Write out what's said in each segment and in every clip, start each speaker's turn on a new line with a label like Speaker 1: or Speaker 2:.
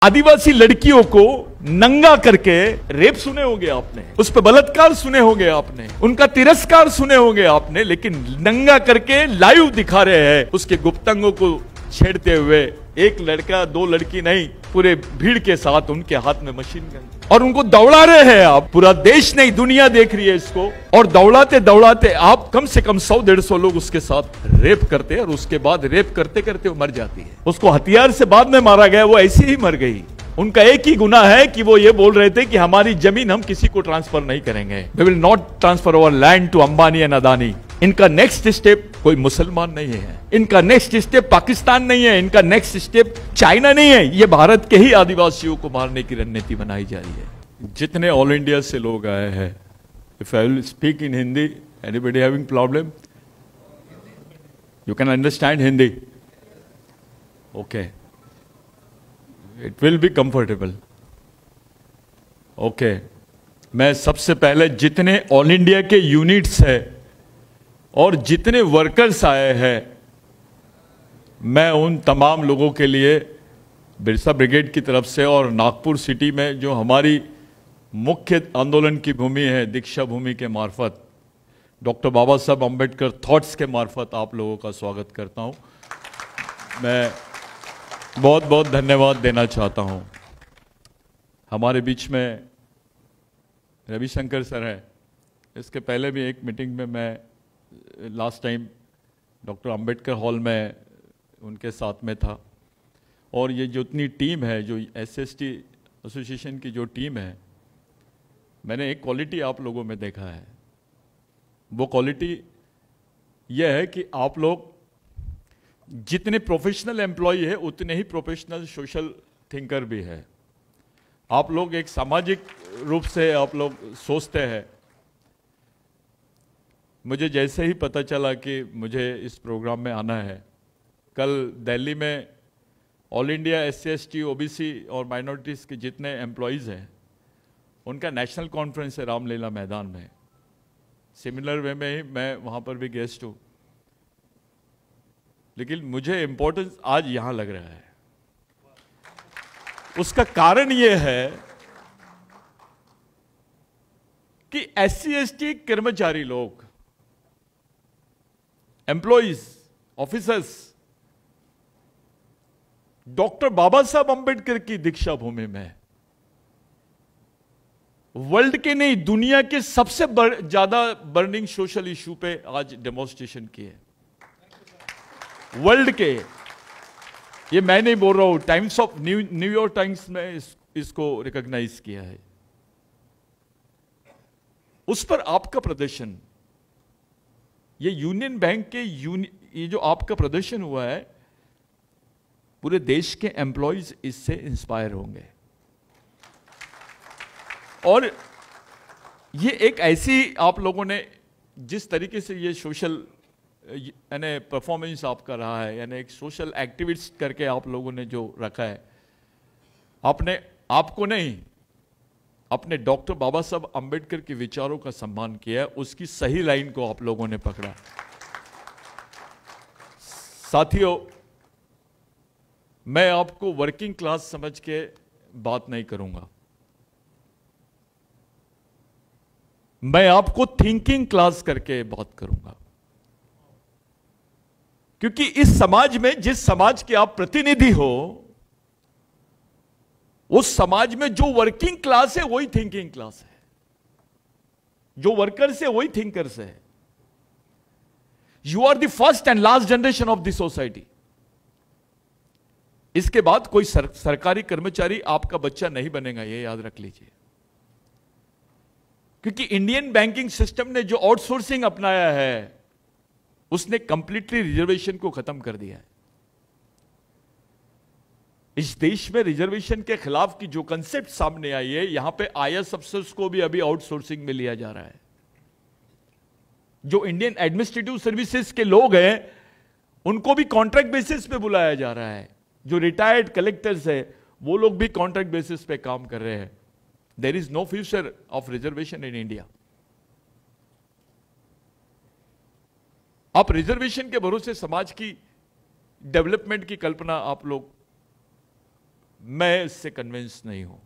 Speaker 1: आदिवासी लड़कियों को नंगा करके रेप सुने होंगे आपने, उस पर बलात्कार सुने होंगे आपने, उनका तिरस्कार सुने होंगे आपने, लेकिन नंगा करके लाइव दिखा रहे हैं उसके गुप्तांगों को छेड़ते हुए। एक लड़का दो लड़की नहीं, पूरे भीड़ के साथ उनके हाथ में मशीन गन और उनको दौड़ा रहे हैं आप। पूरा देश नहीं दुनिया देख रही है इसको, और दौड़ाते दौड़ाते आप कम से कम 100-150 लोग उसके साथ रेप करते हैं और उसके बाद रेप करते करते वो मर जाती है। उसको हथियार से बाद में मारा गया, वो ऐसी ही मर गई। उनका एक ही गुनाह है कि वो ये बोल रहे थे कि हमारी जमीन हम किसी को ट्रांसफर नहीं करेंगे, we will not transfer our land to Ambani and Adani. इनका नेक्स्ट स्टेप कोई मुसलमान नहीं है, इनका नेक्स्ट स्टेप पाकिस्तान नहीं है, इनका नेक्स्ट स्टेप चाइना नहीं है, ये भारत के ही आदिवासियों को मारने की रणनीति बनाई जा रही है। जितने ऑल इंडिया से लोग आए हैं, if I will speak in Hindi, anybody having problem? You can understand Hindi? Okay, it will be comfortable. Okay, मैं सबसे पहले जितने ऑल इंडिया के यूनिट्स है और जितने वर्कर्स आए हैं, मैं उन तमाम लोगों के लिए बिरसा ब्रिगेड की तरफ से और नागपुर सिटी में जो हमारी मुख्य आंदोलन की भूमि है, दीक्षा भूमि के मार्फत, डॉक्टर बाबा साहब अम्बेडकर थॉट्स के मार्फत आप लोगों का स्वागत करता हूं। मैं बहुत बहुत धन्यवाद देना चाहता हूं। हमारे बीच में रविशंकर सर है। इसके पहले भी एक मीटिंग में मैं last time doctor Ambedkar hall में उनके साथ में था, और ये जितनी टीम है, जो एसएसटी एसोसिएशन की जो टीम है, मैंने एक क्वालिटी आप लोगों में देखा है। वो क्वालिटी ये है कि आप लोग जितने प्रोफेशनल एम्प्लॉय है उतने ही प्रोफेशनल सोशल थिंकर भी है। आप लोग एक सामाजिक रूप से आप लोग सोचते हैं। मुझे जैसे ही पता चला कि मुझे इस प्रोग्राम में आना है, कल दिल्ली में ऑल इंडिया SC/ST OBC और माइनॉरिटीज़ के जितने एम्प्लॉयज़ हैं, उनका नेशनल कॉन्फ्रेंस है रामलीला मैदान में। सिमिलर वे में ही मैं वहाँ पर भी गेस्ट हूँ, लेकिन मुझे इम्पोर्टेंस आज यहाँ लग रहा है। उसका कारण ये है कि SC/ST कर्मचारी लोग, एम्प्लॉइज, ऑफिसर्स, डॉक्टर बाबा साहब अंबेडकर की दीक्षा भूमि में वर्ल्ड के नहीं दुनिया के सबसे ज्यादा बर्निंग सोशल इशू पे आज डेमोन्स्ट्रेशन किए वर्ल्ड के। ये मैं नहीं बोल रहा हूं, टाइम्स ऑफ न्यूयॉर्क टाइम्स में इसको रिकॉग्नाइज किया है। उस पर आपका प्रदर्शन, ये यूनियन बैंक के ये जो आपका प्रदर्शन हुआ है, पूरे देश के एम्प्लॉइज इससे इंस्पायर होंगे। और ये एक ऐसी आप लोगों ने जिस तरीके से ये सोशल यानी परफॉर्मेंस आपका रहा है, यानी एक सोशल एक्टिविस्ट करके आप लोगों ने जो रखा है, आपने आपको नहीं, अपने डॉक्टर बाबा साहब अंबेडकर के विचारों का सम्मान किया है, उसकी सही लाइन को आप लोगों ने पकड़ा। साथियों, मैं आपको वर्किंग क्लास समझ के बात नहीं करूंगा, मैं आपको थिंकिंग क्लास करके बात करूंगा। क्योंकि इस समाज में, जिस समाज के आप प्रतिनिधि हो, उस समाज में जो वर्किंग क्लास है वही थिंकिंग क्लास है, जो वर्कर्स है वही थिंकर्स है। You are the first and last generation of the society. इसके बाद कोई सरकारी कर्मचारी आपका बच्चा नहीं बनेगा, ये याद रख लीजिए। क्योंकि इंडियन बैंकिंग सिस्टम ने जो आउटसोर्सिंग अपनाया है, उसने कंप्लीटली रिजर्वेशन को खत्म कर दिया है। इस देश में रिजर्वेशन के खिलाफ की जो कंसेप्ट सामने आई है, यहां पे IAS अफसर्स को भी अभी आउटसोर्सिंग में लिया जा रहा है। जो इंडियन एडमिनिस्ट्रेटिव सर्विसेज के लोग हैं, उनको भी कॉन्ट्रैक्ट बेसिस पे बुलाया जा रहा है। जो रिटायर्ड कलेक्टर्स है, वो लोग भी कॉन्ट्रैक्ट बेसिस पे काम कर रहे हैं। There is no future of reservation in India. आप रिजर्वेशन के भरोसे समाज की डेवलपमेंट की कल्पना आप लोग मैं इससे कन्विंस नहीं हूं।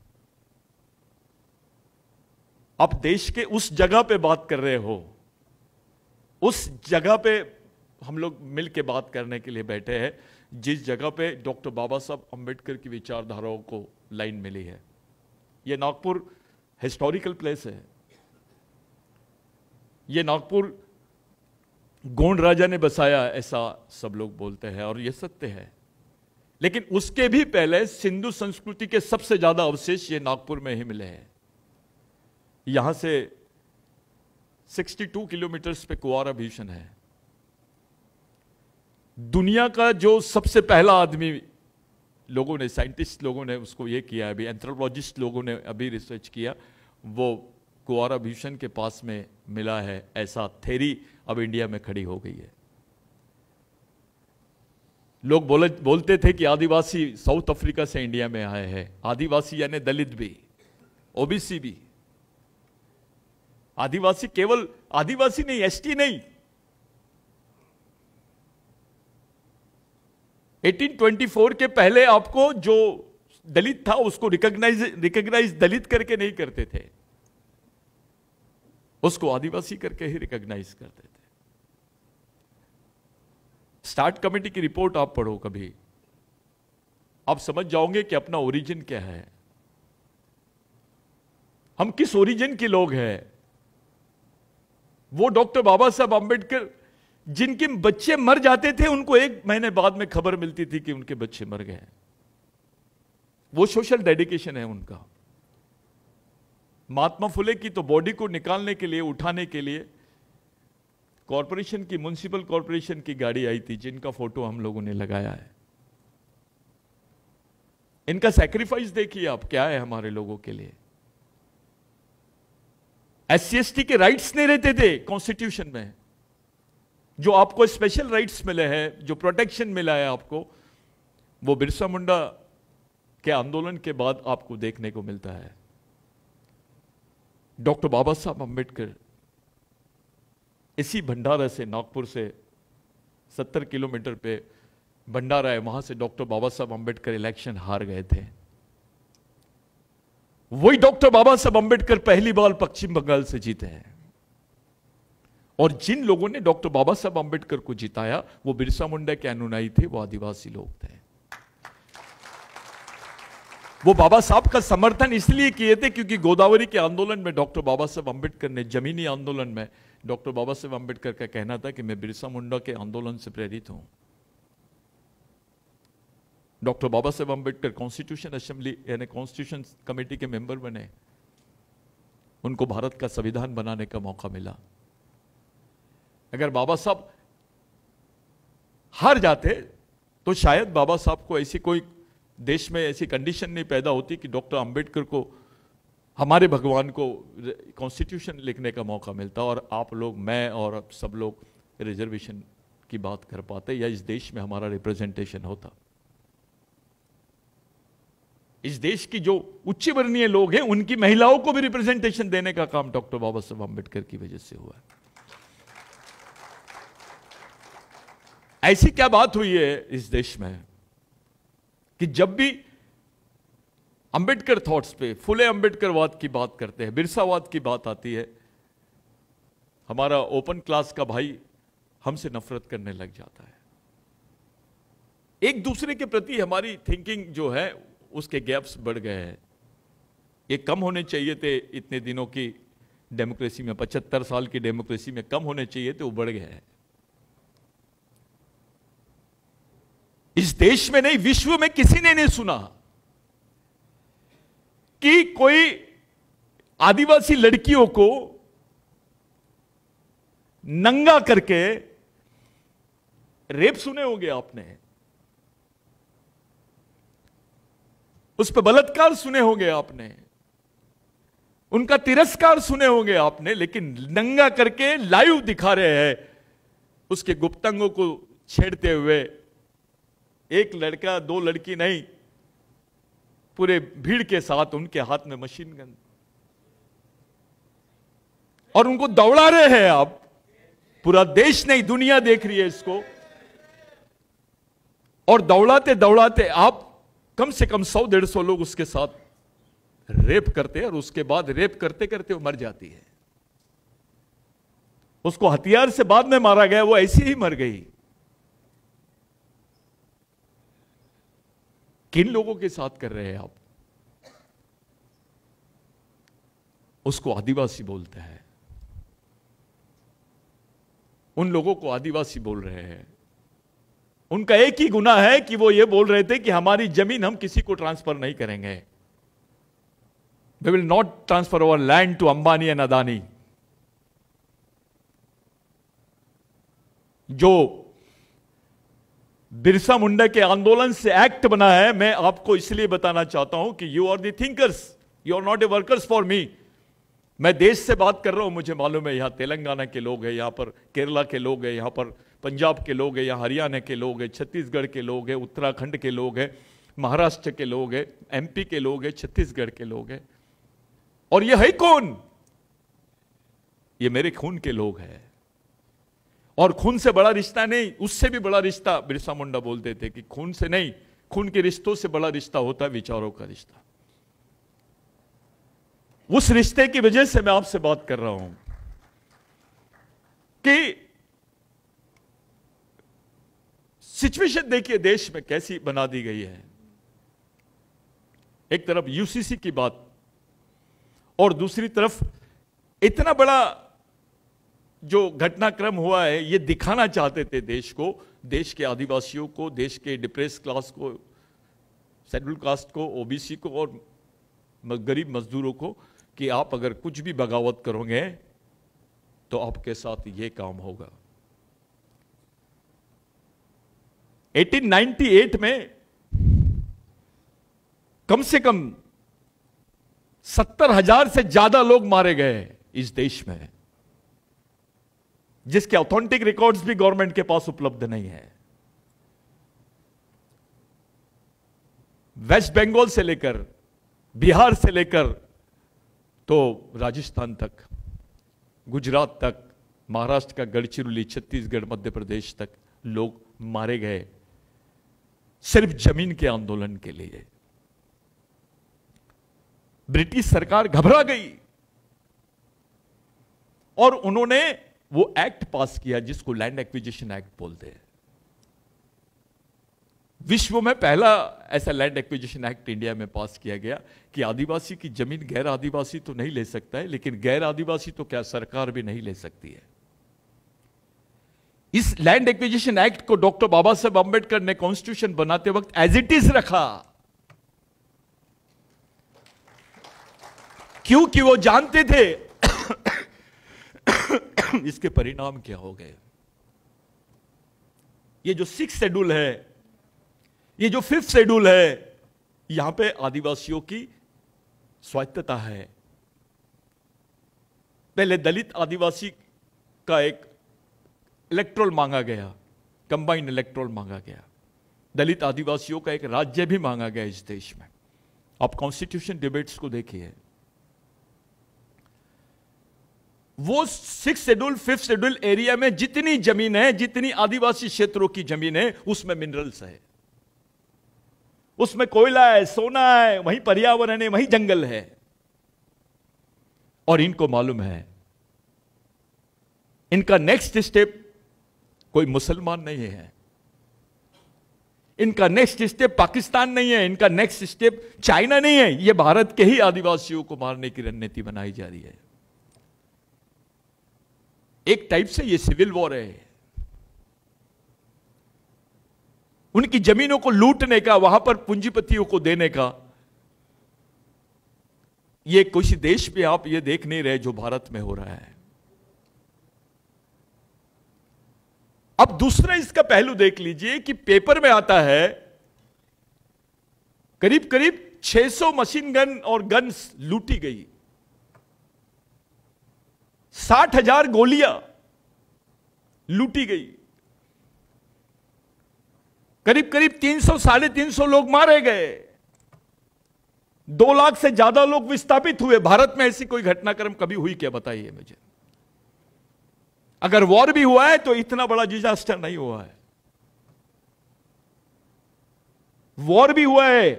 Speaker 1: आप देश के उस जगह पे बात कर रहे हो, उस जगह पे हम लोग मिल के बात करने के लिए बैठे हैं जिस जगह पे डॉक्टर बाबा साहब अंबेडकर की विचारधाराओं को लाइन मिली है। यह नागपुर हिस्टोरिकल प्लेस है। यह नागपुर गोंड राजा ने बसाया, ऐसा सब लोग बोलते हैं और यह सत्य है। लेकिन उसके भी पहले सिंधु संस्कृति के सबसे ज्यादा अवशेष ये नागपुर में ही मिले हैं। यहां से 62 किलोमीटर पे कुंवारा भीषण है। दुनिया का जो सबसे पहला आदमी लोगों ने, साइंटिस्ट लोगों ने उसको ये किया, अभी एंथ्रोपोलॉजिस्ट लोगों ने अभी रिसर्च किया, वो कुंवारा भीषण के पास में मिला है, ऐसा थ्योरी अब इंडिया में खड़ी हो गई है। लोग बोलते थे कि आदिवासी साउथ अफ्रीका से इंडिया में आए हैं। आदिवासी यानी दलित भी, ओबीसी भी। आदिवासी केवल आदिवासी नहीं, एसटी नहीं। 1824 के पहले आपको जो दलित था उसको रिकॉग्नाइज दलित करके नहीं करते थे, उसको आदिवासी करके ही रिकॉग्नाइज करते थे। स्टार्ट कमेटी की रिपोर्ट आप पढ़ो कभी, आप समझ जाओगे कि अपना ओरिजिन क्या है, हम किस ओरिजिन के लोग हैं। वो डॉक्टर बाबा साहब अंबेडकर जिनके बच्चे मर जाते थे, उनको 1 महीने बाद में खबर मिलती थी कि उनके बच्चे मर गए। वो सोशल डेडिकेशन है उनका। महात्मा फुले की तो बॉडी को निकालने के लिए, उठाने के लिए कॉरपोरेशन की, म्युनिसिपल कॉरपोरेशन की गाड़ी आई थी, जिनका फोटो हम लोगों ने लगाया है। इनका सैक्रिफाइस देखिए आप, क्या है हमारे लोगों के लिए। SC ST के राइट्स नहीं रहते थे कॉन्स्टिट्यूशन में, जो आपको स्पेशल राइट्स मिले हैं, जो प्रोटेक्शन मिला है आपको, वो बिरसा मुंडा के आंदोलन के बाद आपको देखने को मिलता है। डॉक्टर बाबा साहब अंबेडकर इसी भंडारा से, नागपुर से 70 किलोमीटर पे भंडारा है, वहां से डॉक्टर बाबा साहब अंबेडकर इलेक्शन हार गए थे। वही डॉक्टर बाबा साहब अंबेडकर पहली बार पश्चिम बंगाल से जीते हैं। और जिन लोगों ने डॉक्टर बाबा साहब अंबेडकर को जिताया वो बिरसा मुंडा के अनुयायी थे, वो आदिवासी लोग थे। वो बाबा साहब का समर्थन इसलिए किए थे क्योंकि गोदावरी के आंदोलन में डॉक्टर बाबा साहब अंबेडकर ने, जमीनी आंदोलन में डॉक्टर बाबा साहब अंबेडकर का कहना था कि मैं बिरसा मुंडा के आंदोलन से प्रेरित हूं। डॉक्टर बाबा साहब अंबेडकर कॉन्स्टिट्यूशन असेंबली यानी कॉन्स्टिट्यूशन कमेटी के मेंबर बने, उनको भारत का संविधान बनाने का मौका मिला। अगर बाबा साहब हार जाते तो शायद बाबा साहब को ऐसी कोई देश में ऐसी कंडीशन नहीं पैदा होती कि डॉक्टर अंबेडकर को, हमारे भगवान को कॉन्स्टिट्यूशन लिखने का मौका मिलता और आप लोग, मैं और सब लोग रिजर्वेशन की बात कर पाते, या इस देश में हमारा रिप्रेजेंटेशन होता। इस देश की जो उच्च वर्णीय लोग हैं उनकी महिलाओं को भी रिप्रेजेंटेशन देने का काम डॉक्टर बाबा साहब अंबेडकर की वजह से हुआ है। ऐसी क्या बात हुई है इस देश में कि जब भी अंबेडकर थॉट्स पे, फुले अंबेडकरवाद की बात करते हैं, बिरसावाद की बात आती है, हमारा ओपन क्लास का भाई हमसे नफरत करने लग जाता है। एक दूसरे के प्रति हमारी थिंकिंग जो है उसके गैप्स बढ़ गए हैं। ये कम होने चाहिए थे, इतने दिनों की डेमोक्रेसी में, 75 साल की डेमोक्रेसी में कम होने चाहिए थे, वो बढ़ गए हैं। इस देश में नहीं, विश्व में किसी ने नहीं सुना कि कोई आदिवासी लड़कियों को नंगा करके रेप सुने होंगे आपने, उस पर बलात्कार सुने होंगे आपने, उनका तिरस्कार सुने होंगे आपने, लेकिन नंगा करके लाइव दिखा रहे हैं उसके गुप्तांगों को छेड़ते हुए। एक लड़का, 2 लड़की नहीं, पूरे भीड़ के साथ उनके हाथ में मशीन गन, और उनको दौड़ा रहे हैं आप। पूरा देश नहीं, दुनिया देख रही है इसको। और दौड़ाते दौड़ाते आप कम से कम 100-150 लोग उसके साथ रेप करते हैं और उसके बाद रेप करते करते वो मर जाती है। उसको हथियार से बाद में मारा गया, वो ऐसी ही मर गई। किन लोगों के साथ कर रहे हैं आप? उसको आदिवासी बोलते हैं, उन लोगों को आदिवासी बोल रहे हैं। उनका एक ही गुनाह है कि वो ये बोल रहे थे कि हमारी जमीन हम किसी को ट्रांसफर नहीं करेंगे। We will not transfer our land to Ambani and Adani. जो बिरसा मुंडा के आंदोलन से एक्ट बना है, मैं आपको इसलिए बताना चाहता हूं कि you are the thinkers, you are not a workers for me. मैं देश से बात कर रहा हूं, मुझे मालूम है यहां तेलंगाना के लोग हैं, यहां पर केरला के लोग हैं, यहां पर पंजाब के लोग हैं, यहां हरियाणा के लोग हैं, छत्तीसगढ़ के लोग हैं, उत्तराखंड के लोग हैं, महाराष्ट्र के लोग हैं, एमपी के लोग हैं, छत्तीसगढ़ के लोग हैं। और ये है कौन? ये मेरे खून के लोग हैं। और खून से बड़ा रिश्ता नहीं, उससे भी बड़ा रिश्ता बिरसा मुंडा बोलते थे कि खून से नहीं, खून के रिश्तों से बड़ा रिश्ता होता है विचारों का रिश्ता। उस रिश्ते की वजह से मैं आपसे बात कर रहा हूं कि सिचुएशन देखिए देश में कैसी बना दी गई है। एक तरफ यूसीसी की बात और दूसरी तरफ इतना बड़ा जो घटनाक्रम हुआ है, ये दिखाना चाहते थे देश को, देश के आदिवासियों को, देश के डिप्रेस क्लास को, शेड्यूल कास्ट को, ओबीसी को और गरीब मजदूरों को कि आप अगर कुछ भी बगावत करोगे तो आपके साथ ये काम होगा। 1898 में कम से कम 70,000 से ज्यादा लोग मारे गए इस देश में, जिसके ऑथेंटिक रिकॉर्ड्स भी गवर्नमेंट के पास उपलब्ध नहीं है। वेस्ट बंगाल से लेकर, बिहार से लेकर तो राजस्थान तक, गुजरात तक, महाराष्ट्र का गढ़चिरौली, छत्तीसगढ़, मध्य प्रदेश तक लोग मारे गए सिर्फ जमीन के आंदोलन के लिए। ब्रिटिश सरकार घबरा गई और उन्होंने वो एक्ट पास किया जिसको लैंड एक्विजिशन एक्ट बोलते हैं। विश्व में पहला ऐसा लैंड एक्विजिशन एक्ट इंडिया में पास किया गया कि आदिवासी की जमीन गैर आदिवासी तो नहीं ले सकता है, लेकिन गैर आदिवासी तो क्या सरकार भी नहीं ले सकती है। इस लैंड एक्विजिशन एक्ट को डॉक्टर बाबा साहब अंबेडकर ने कॉन्स्टिट्यूशन बनाते वक्त एज इट इज रखा, क्योंकि वो जानते थे इसके परिणाम क्या हो गए। ये जो 6th शेड्यूल है, ये जो 5th शेड्यूल है, यहां पे आदिवासियों की स्वायत्तता है। पहले दलित आदिवासी का एक इलेक्ट्रोल मांगा गया, कंबाइंड इलेक्ट्रोल मांगा गया। दलित आदिवासियों का एक राज्य भी मांगा गया इस देश में। आप कॉन्स्टिट्यूशन डिबेट्स को देखिए, वो 6th schedule 5th schedule area में जितनी जमीन है, जितनी आदिवासी क्षेत्रों की जमीन है, उसमें मिनरल्स है, उसमें कोयला है, सोना है, वहीं पर्यावरण है, वहीं जंगल है। और इनको मालूम है इनका नेक्स्ट स्टेप कोई मुसलमान नहीं है, इनका नेक्स्ट स्टेप पाकिस्तान नहीं है, इनका नेक्स्ट स्टेप चाइना नहीं है, यह भारत के ही आदिवासियों को मारने की रणनीति बनाई जा रही है। एक टाइप से यह सिविल वॉर है, उनकी जमीनों को लूटने का, वहां पर पूंजीपतियों को देने का। ये किसी देश में आप ये देख नहीं रहे जो भारत में हो रहा है। अब दूसरा इसका पहलू देख लीजिए कि पेपर में आता है करीब करीब 600 मशीन गन और गन्स लूटी गई, 60,000 गोलियां लूटी गई, करीब करीब 300-350 लोग मारे गए, 2 लाख से ज्यादा लोग विस्थापित हुए। भारत में ऐसी कोई घटनाक्रम कभी हुई क्या, बताइए मुझे। अगर वॉर भी हुआ है तो इतना बड़ा डिजास्टर नहीं हुआ है। वॉर भी हुआ है,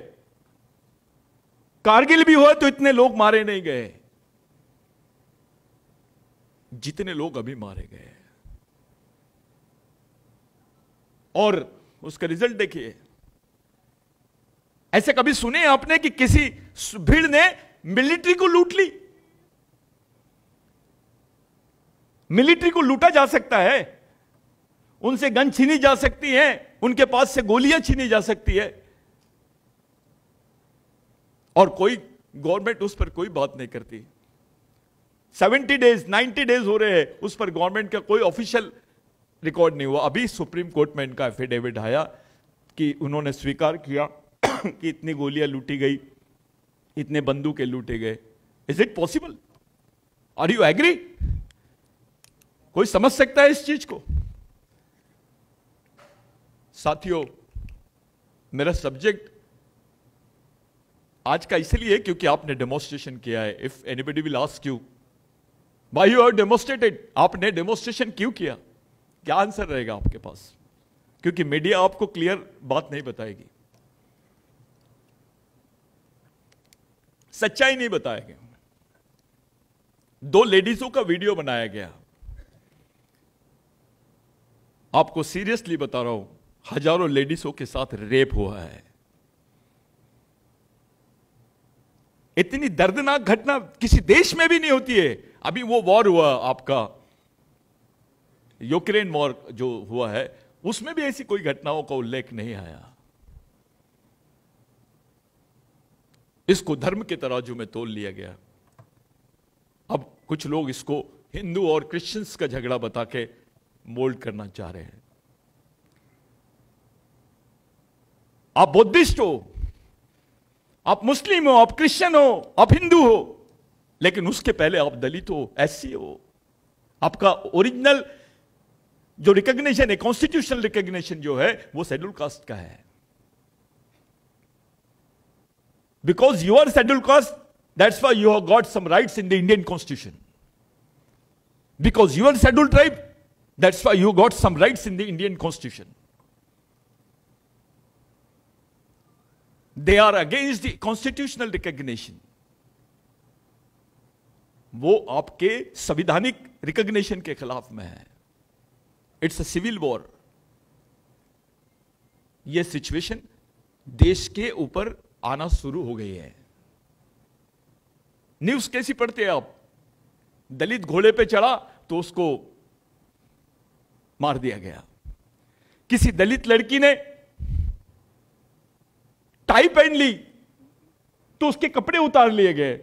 Speaker 1: कारगिल भी हुआ, तो इतने लोग मारे नहीं गए जितने लोग अभी मारे गए। और उसका रिजल्ट देखिए। ऐसे कभी सुने आपने कि किसी भीड़ ने मिलिट्री को लूट ली? मिलिट्री को लूटा जा सकता है, उनसे गन छीनी जा सकती है, उनके पास से गोलियां छीनी जा सकती है, और कोई गवर्नमेंट उस पर कोई बात नहीं करती। 70 डेज 90 डेज हो रहे हैं, उस पर गवर्नमेंट का कोई ऑफिशियल रिकॉर्ड नहीं हुआ। अभी सुप्रीम कोर्ट में इनका एफिडेविट आया कि उन्होंने स्वीकार किया कि इतनी गोलियां लूटी गई, इतने बंदूकें लूटे गए। Is it possible? Are you agree? कोई समझ सकता है इस चीज को? साथियों, मेरा सब्जेक्ट आज का इसलिए क्योंकि आपने डेमोन्स्ट्रेशन किया है। If anybody will ask you why you have demonstrated, आपने डेमोन्स्ट्रेशन क्यों किया, क्या आंसर रहेगा आपके पास? क्योंकि मीडिया आपको क्लियर बात नहीं बताएगी, सच्चाई नहीं बताएगी। 2 लेडीजों का वीडियो बनाया गया, आपको सीरियसली बता रहा हूं, हजारों लेडीजों के साथ रेप हुआ है। इतनी दर्दनाक घटना किसी देश में भी नहीं होती है। अभी वो वॉर हुआ आपका, यूक्रेन वॉर जो हुआ है, उसमें भी ऐसी कोई घटनाओं का उल्लेख नहीं आया। इसको धर्म के तराजू में तोल लिया गया। अब कुछ लोग इसको हिंदू और क्रिश्चियंस का झगड़ा बता के मोल्ड करना चाह रहे हैं। आप बुद्धिस्ट हो, आप मुस्लिम हो, आप क्रिश्चियन हो, आप हिंदू हो, लेकिन उसके पहले आप दलित हो, एससी हो। आपका ओरिजिनल जो रिकॉग्निशन है, कॉन्स्टिट्यूशनल रिकॉग्निशन जो है, वो शेड्यूल कास्ट का है। Because you are scheduled caste, that's why you have got some rights in the Indian Constitution. Because you are scheduled tribe, that's why you got some rights in the Indian Constitution. They are against the constitutional recognition. वो आपके संविधानिक recognition के खिलाफ में है। It's a civil war. यह situation देश के ऊपर आना शुरू हो गई है। न्यूज कैसी पढ़ते हैं आप? दलित घोड़े पे चढ़ा तो उसको मार दिया गया। किसी दलित लड़की ने टाई पहन ली तो उसके कपड़े उतार लिए गए।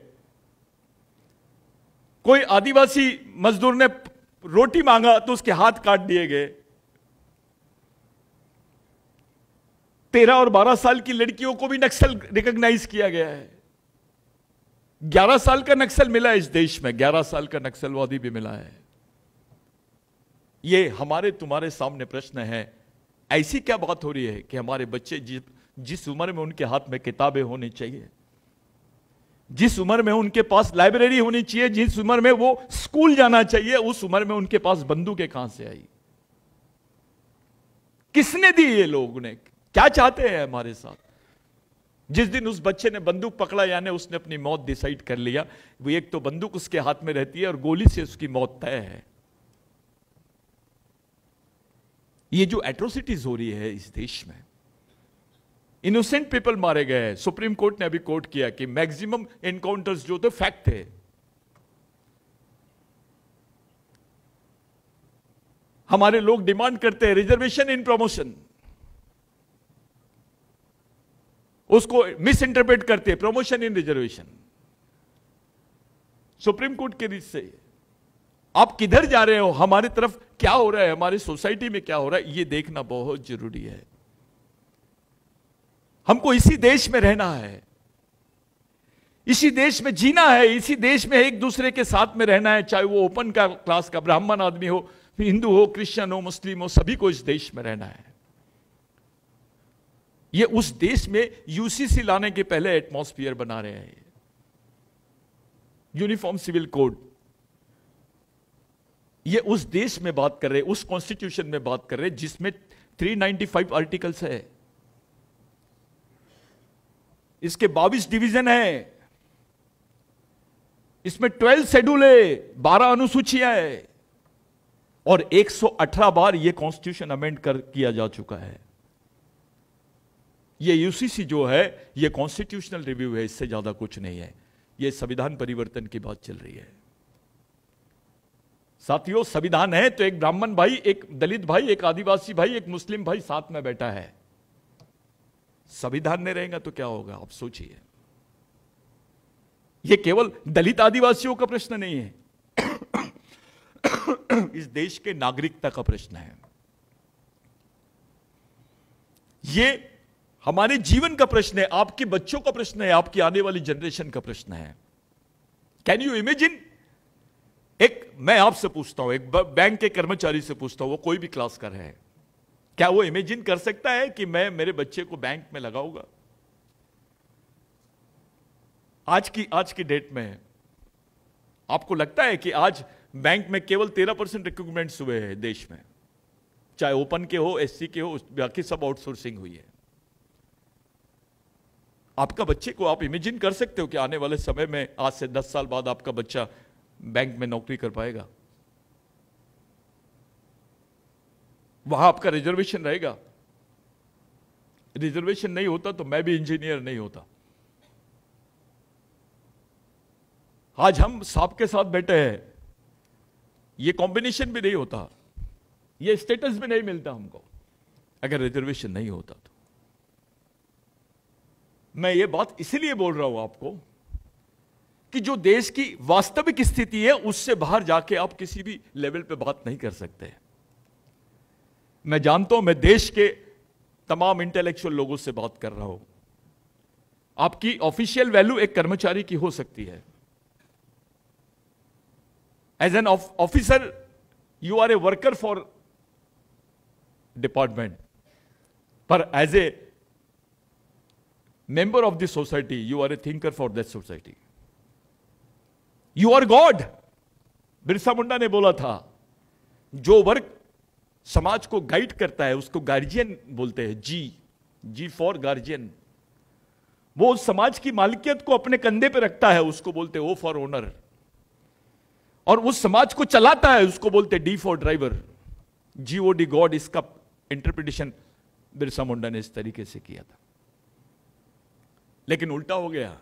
Speaker 1: कोई आदिवासी मजदूर ने रोटी मांगा तो उसके हाथ काट दिए गए। 13 और 12 साल की लड़कियों को भी नक्सल रिकॉग्नाइज किया गया है। 11 साल का नक्सल मिला है इस देश में, 11 साल का नक्सलवादी भी मिला है। ये हमारे तुम्हारे सामने प्रश्न है। ऐसी क्या बात हो रही है कि हमारे बच्चे जिस उम्र में उनके हाथ में किताबें होनी चाहिए, जिस उम्र में उनके पास लाइब्रेरी होनी चाहिए, जिस उम्र में वो स्कूल जाना चाहिए, उस उम्र में उनके पास बंदूकें कहां से आई? किसने दी? ये लोग ने क्या चाहते हैं हमारे साथ? जिस दिन उस बच्चे ने बंदूक पकड़ा, यानी उसने अपनी मौत डिसाइड कर लिया। वो एक तो बंदूक उसके हाथ में रहती है और गोली से उसकी मौत तय है। ये जो एट्रोसिटीज हो रही है इस देश में, इनोसेंट पीपल मारे गए हैं। सुप्रीम कोर्ट ने अभी कोर्ट किया कि मैक्सिमम एनकाउंटर्स जो थे फैक्ट थे। हमारे लोग डिमांड करते हैं रिजर्वेशन इन प्रमोशन, उसको मिस इंटरप्रेट करते हैं प्रमोशन इन रिजर्वेशन। सुप्रीम कोर्ट के रीत से आप किधर जा रहे हो? हमारी तरफ क्या हो रहा है? हमारी सोसाइटी में क्या हो रहा है? यह देखना बहुत जरूरी है। हमको इसी देश में रहना है, इसी देश में जीना है, इसी देश में एक दूसरे के साथ में रहना है। चाहे वो ओपन का क्लास का ब्राह्मण आदमी हो, हिंदू हो, क्रिश्चियन हो, मुस्लिम हो, सभी को इस देश में रहना है। ये उस देश में यूसीसी लाने के पहले एटमॉस्फेयर बना रहे हैं। यूनिफॉर्म सिविल कोड, ये उस देश में बात कर रहे, उस कॉन्स्टिट्यूशन में बात कर रहे जिसमें 395 आर्टिकल्स है। इसके 22 डिवीजन है, इसमें 12 शेड्यूल है, 12 अनुसूचियां है, और 118 बार यह कॉन्स्टिट्यूशन अमेंड किया जा चुका है। यह यूसीसी जो है यह कॉन्स्टिट्यूशनल रिव्यू है, इससे ज्यादा कुछ नहीं है। यह संविधान परिवर्तन की बात चल रही है। साथियों, संविधान है तो एक ब्राह्मण भाई, एक दलित भाई, एक आदिवासी भाई, एक मुस्लिम भाई साथ में बैठा है। संविधान नहीं रहेगा तो क्या होगा, आप सोचिए। यह केवल दलित आदिवासियों का प्रश्न नहीं है, इस देश के नागरिकता का प्रश्न है। यह हमारे जीवन का प्रश्न है, आपके बच्चों का प्रश्न है, आपकी आने वाली जनरेशन का प्रश्न है। कैन यू इमेजिन, मैं आपसे पूछता हूं, एक बैंक के कर्मचारी से पूछता हूं, वो कोई भी क्लास कर रहे हैं, क्या वो इमेजिन कर सकता है कि मैं मेरे बच्चे को बैंक में लगाऊंगा? आज की डेट में आपको लगता है कि आज बैंक में केवल 13% रिक्रूटमेंट्स हुए हैं देश में, चाहे ओपन के हो, एससी के हो, बाकी सब आउटसोर्सिंग हुई है। आपका बच्चे को आप इमेजिन कर सकते हो कि आने वाले समय में, आज से 10 साल बाद आपका बच्चा बैंक में नौकरी कर पाएगा? वहां आपका रिजर्वेशन रहेगा। रिजर्वेशन नहीं होता तो मैं भी इंजीनियर नहीं होता। आज हम सांप के साथ बैठे हैं, ये कॉम्बिनेशन भी नहीं होता, ये स्टेटस भी नहीं मिलता हमको अगर रिजर्वेशन नहीं होता तो। मैं ये बात इसलिए बोल रहा हूं आपको कि जो देश की वास्तविक स्थिति है उससे बाहर जाके आप किसी भी लेवल पे बात नहीं कर सकते। मैं जानता हूं, मैं देश के तमाम इंटेलेक्चुअल लोगों से बात कर रहा हूं। आपकी ऑफिशियल वैल्यू एक कर्मचारी की हो सकती है। As an officer you are a worker for department, पर as a member of the society you are a thinker for that society. You are God. Birsa Munda ने बोला था, जो वर्ग समाज को गाइड करता है उसको गार्जियन बोलते हैं। जी फॉर गार्जियन। वो उस समाज की मालिकियत को अपने कंधे पे रखता है, उसको बोलते हैं ओ फॉर ओनर। और उस समाज को चलाता है, उसको बोलते हैं D for driver. GOD God, इसका इंटरप्रिटेशन बिरसा मुंडा ने इस तरीके से किया था। लेकिन उल्टा हो गया।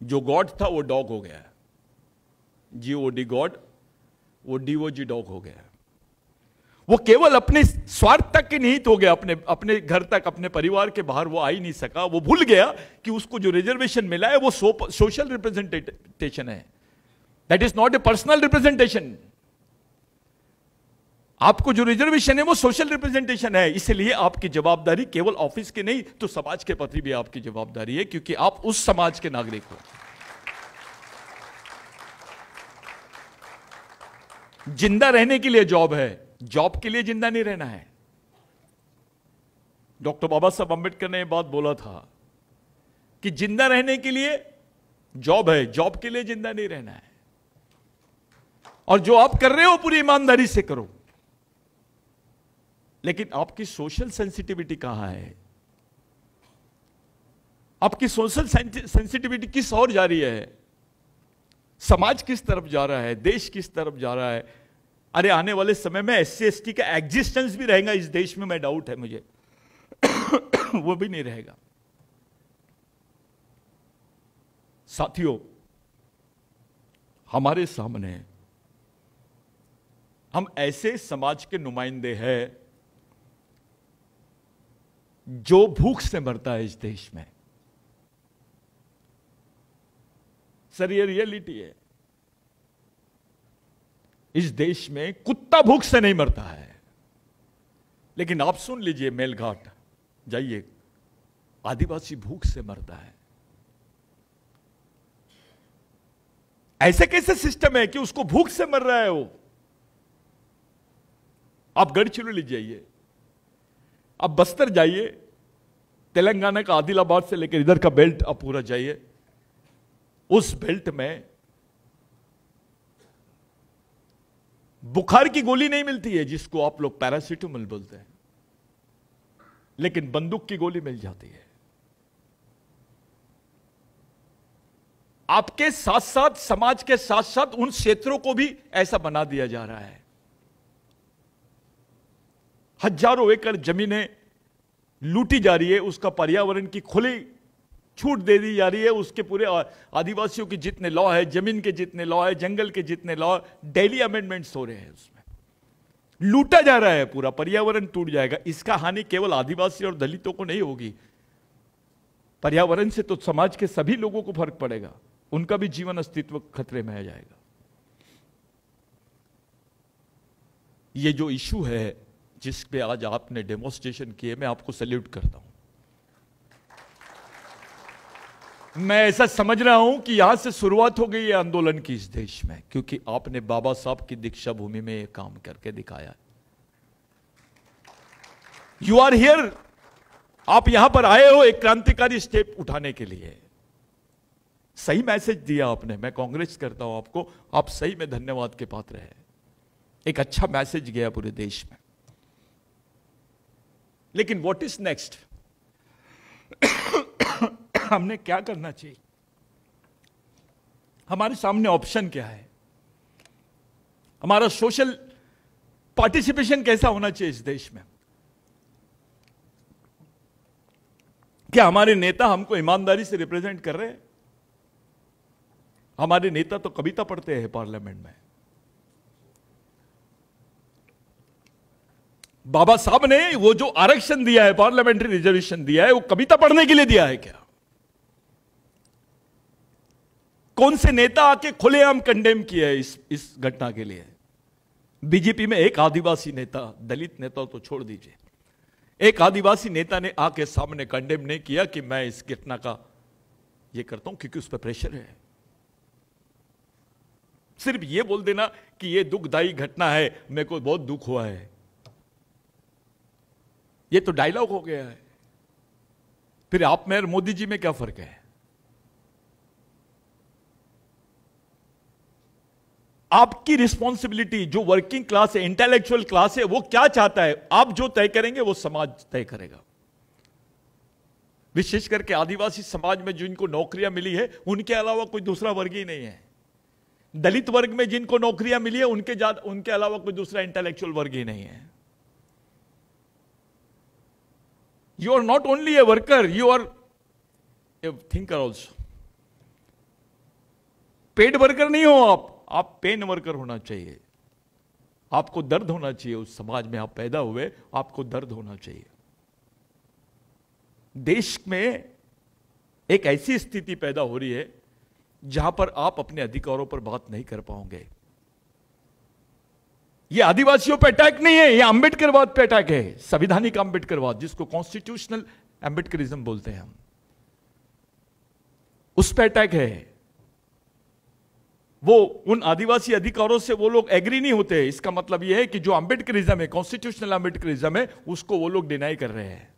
Speaker 1: जो गॉड था वो डॉग हो गया। GOD गॉड, वो DOG डॉग हो गया। वो केवल अपने स्वार्थ तक के निहित हो गया, अपने घर तक, अपने परिवार के बाहर वो आ ही नहीं सका। वो भूल गया कि उसको जो रिजर्वेशन मिला है वो सोशल रिप्रेजेंटेशन है, that is not a personal representation. आपको जो रिजर्वेशन है वो सोशल रिप्रेजेंटेशन है। इसलिए आपकी जवाबदारी केवल ऑफिस की नहीं तो समाज के प्रति भी आपकी जवाबदारी है, क्योंकि आप उस समाज के नागरिक हो। जिंदा रहने के लिए जॉब है, जॉब के लिए जिंदा नहीं रहना है। डॉक्टर बाबा साहब अंबेडकर ने यह बात बोला था कि जिंदा रहने के लिए जॉब है, जॉब के लिए जिंदा नहीं रहना है। और जो आप कर रहे हो पूरी ईमानदारी से करो, लेकिन आपकी सोशल सेंसिटिविटी कहां है? आपकी सोशल सेंसिटिविटी किस ओर जा रही है? समाज किस तरफ जा रहा है? देश किस तरफ जा रहा है? अरे आने वाले समय में SC ST का एग्जिस्टेंस भी रहेगा इस देश में, मैं डाउट है मुझे वो भी नहीं रहेगा। साथियों, हमारे सामने हम ऐसे समाज के नुमाइंदे हैं जो भूख से मरता है इस देश में। सर, ये रियलिटी है। इस देश में कुत्ता भूख से नहीं मरता है, लेकिन आप सुन लीजिए, मेलघाट जाइए, आदिवासी भूख से मरता है। ऐसे कैसे सिस्टम है कि उसको भूख से मर रहा है वो? आप गढ़चिरौली जाइए, अब बस्तर जाइए, तेलंगाना का आदिलाबाद से लेकर इधर का बेल्ट आप पूरा जाइए, उस बेल्ट में बुखार की गोली नहीं मिलती है जिसको आप लोग पैरासिटामोल बोलते हैं। लेकिन बंदूक की गोली मिल जाती है। आपके साथ साथ, समाज के साथ साथ उन क्षेत्रों को भी ऐसा बना दिया जा रहा है। हजारों एकड़ जमीनें लूटी जा रही है, उसका पर्यावरण की खुली छूट दे दी जा रही है। उसके पूरे आदिवासियों के जितने लॉ है, जमीन के जितने लॉ है, जंगल के जितने लॉ, डेली अमेंडमेंट्स हो रहे हैं, उसमें लूटा जा रहा है, पूरा पर्यावरण टूट जाएगा। इसका हानि केवल आदिवासी और दलितों को नहीं होगी, पर्यावरण से तो समाज के सभी लोगों को फर्क पड़ेगा, उनका भी जीवन अस्तित्व खतरे में आ जाएगा। ये जो इशू है जिस पे आज आपने डेमोन्स्ट्रेशन किए, मैं आपको सैल्यूट करता हूं। मैं ऐसा समझ रहा हूं कि यहां से शुरुआत हो गई है आंदोलन की इस देश में, क्योंकि आपने बाबा साहब की दीक्षा भूमि में यह काम करके दिखाया। यू आर हियर, आप यहां पर आए हो एक क्रांतिकारी स्टेप उठाने के लिए। सही मैसेज दिया आपने, मैं कांग्रेस करता हूं आपको, आप सही में धन्यवाद के पात्र हैं। एक अच्छा मैसेज गया पूरे देश में। लेकिन व्हाट इज नेक्स्ट? हमने क्या करना चाहिए? हमारे सामने ऑप्शन क्या है? हमारा सोशल पार्टिसिपेशन कैसा होना चाहिए इस देश में? क्या हमारे नेता हमको ईमानदारी से रिप्रेजेंट कर रहे हैं? हमारे नेता तो कविता पढ़ते हैं पार्लियामेंट में। बाबा साहब ने वो जो आरक्षण दिया है, पार्लियामेंट्री रिजर्वेशन दिया है, वो कविता पढ़ने के लिए दिया है क्या? कौन से नेता आके खुलेआम कंडेम किया है इस घटना के लिए? बीजेपी में एक आदिवासी नेता, दलित नेता तो छोड़ दीजिए, एक आदिवासी नेता ने आके सामने कंडेम नहीं किया कि मैं इस घटना का ये करता हूं क्योंकि उस पर प्रेशर है। सिर्फ ये बोल देना कि ये दुखदायी घटना है, मेरे को बहुत दुख हुआ है, ये तो डायलॉग हो गया है। फिर आप में और मोदी जी में क्या फर्क है? आपकी रिस्पॉन्सिबिलिटी, जो वर्किंग क्लास है, इंटेलेक्चुअल क्लास है, वो क्या चाहता है, आप जो तय करेंगे वो समाज तय करेगा। विशेष करके आदिवासी समाज में जिनको नौकरियां मिली है, उनके अलावा कोई दूसरा वर्ग ही नहीं है। दलित वर्ग में जिनको नौकरियां मिली है, उनके अलावा कोई दूसरा इंटेलेक्चुअल वर्ग ही नहीं है। You are not only a worker, you are a thinker also. Paid worker नहीं हो आप पेन वर्कर होना चाहिए। आपको दर्द होना चाहिए, उस समाज में आप पैदा हुए, आपको दर्द होना चाहिए। देश में एक ऐसी स्थिति पैदा हो रही है जहां पर आप अपने अधिकारों पर बात नहीं कर पाओगे। ये आदिवासियों पे अटैक नहीं है, ये अंबेडकरवाद पे अटैक है, संवैधानिक अंबेडकरवाद, जिसको कॉन्स्टिट्यूशनल अंबेडकरिज्म बोलते हैं हम, उस पे अटैक है। वो उन आदिवासी अधिकारों से वो लोग एग्री नहीं होते। इसका मतलब यह है कि जो अंबेडकरिज्म है, कॉन्स्टिट्यूशनल अंबेडकरिज्म है, उसको वो लोग डिनाई कर रहे हैं।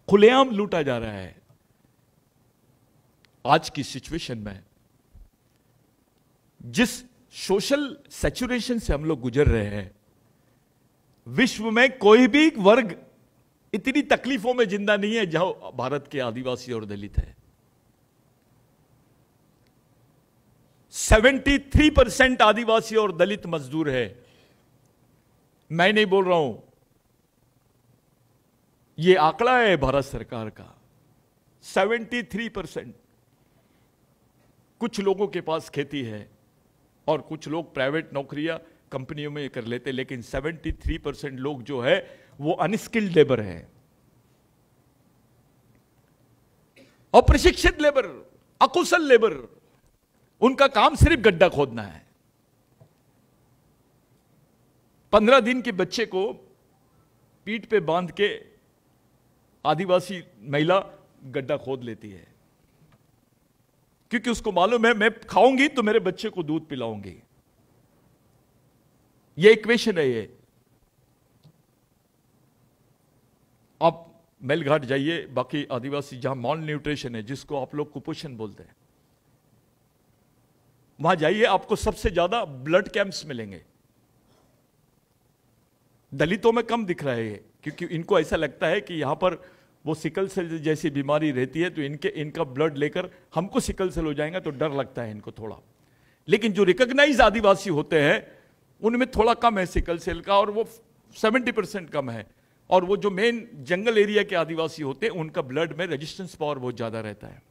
Speaker 1: खुलेआम लूटा जा रहा है। आज की सिचुएशन में जिस सोशल सैचुरेशन से हम लोग गुजर रहे हैं, विश्व में कोई भी वर्ग इतनी तकलीफों में जिंदा नहीं है जहां भारत के आदिवासी और दलित है। 73% आदिवासी और दलित मजदूर है। मैं नहीं बोल रहा हूं, यह आंकड़ा है भारत सरकार का। 73%। कुछ लोगों के पास खेती है और कुछ लोग प्राइवेट नौकरियां कंपनियों में कर लेते, लेकिन 73% लोग जो है वो अनस्किल्ड लेबर है, अप्रशिक्षित लेबर, अकुशल लेबर। उनका काम सिर्फ गड्ढा खोदना है। 15 दिन के बच्चे को पीठ पे बांध के आदिवासी महिला गड्ढा खोद लेती है, क्योंकि उसको मालूम है मैं खाऊंगी तो मेरे बच्चे को दूध पिलाऊंगी। ये इक्वेशन है। ये आप मेलघाट जाइए, बाकी आदिवासी जहां मॉल न्यूट्रिशन है, जिसको आप लोग कुपोषण बोलते हैं, वहां जाइए, आपको सबसे ज्यादा ब्लड कैंप्स मिलेंगे। दलितों में कम दिख रहा है ये, क्योंकि इनको ऐसा लगता है कि यहां पर वो सिकल सेल जैसी बीमारी रहती है, तो इनका ब्लड लेकर हमको सिकल सेल हो जाएगा तो डर लगता है इनको थोड़ा। लेकिन जो रिकॉग्नाइज आदिवासी होते हैं उनमें थोड़ा कम है सिकल सेल का, और वो 70% कम है। और वो जो मेन जंगल एरिया के आदिवासी होते हैं उनका ब्लड में रेजिस्टेंस पावर बहुत ज्यादा रहता है।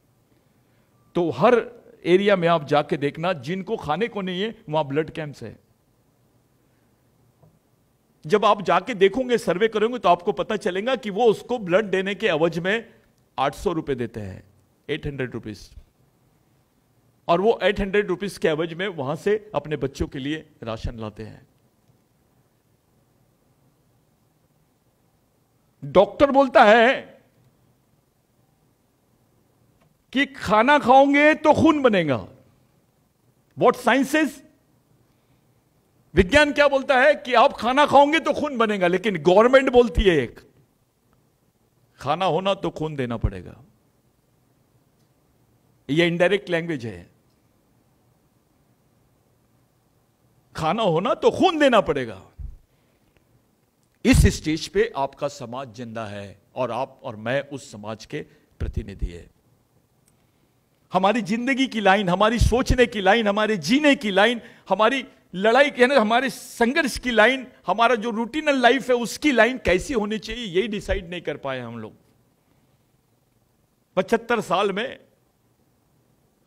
Speaker 1: तो हर एरिया में आप जाके देखना, जिनको खाने को नहीं है वहां ब्लड कैंप्स है। जब आप जाके देखोगे, सर्वे करोगे, तो आपको पता चलेगा कि वो उसको ब्लड देने के एवज में 800 रुपए देते हैं, 800 रुपीज। और वो 800 रुपीज के एवज में वहां से अपने बच्चों के लिए राशन लाते हैं। डॉक्टर बोलता है कि खाना खाओगे तो खून बनेगा। What science is? विज्ञान क्या बोलता है कि आप खाना खाओगे तो खून बनेगा, लेकिन गवर्नमेंट बोलती है एक, खाना होना तो खून देना पड़ेगा। यह इनडायरेक्ट लैंग्वेज है। खाना होना तो खून देना पड़ेगा। इस स्टेज पे आपका समाज जिंदा है और आप और मैं उस समाज के प्रतिनिधि है। हमारी जिंदगी की लाइन, हमारी सोचने की लाइन, हमारे जीने की लाइन, हमारी लड़ाई यानी हमारे संघर्ष की लाइन, हमारा जो रूटीनल लाइफ है उसकी लाइन कैसी होनी चाहिए, यही डिसाइड नहीं कर पाए हम लोग। 75 साल में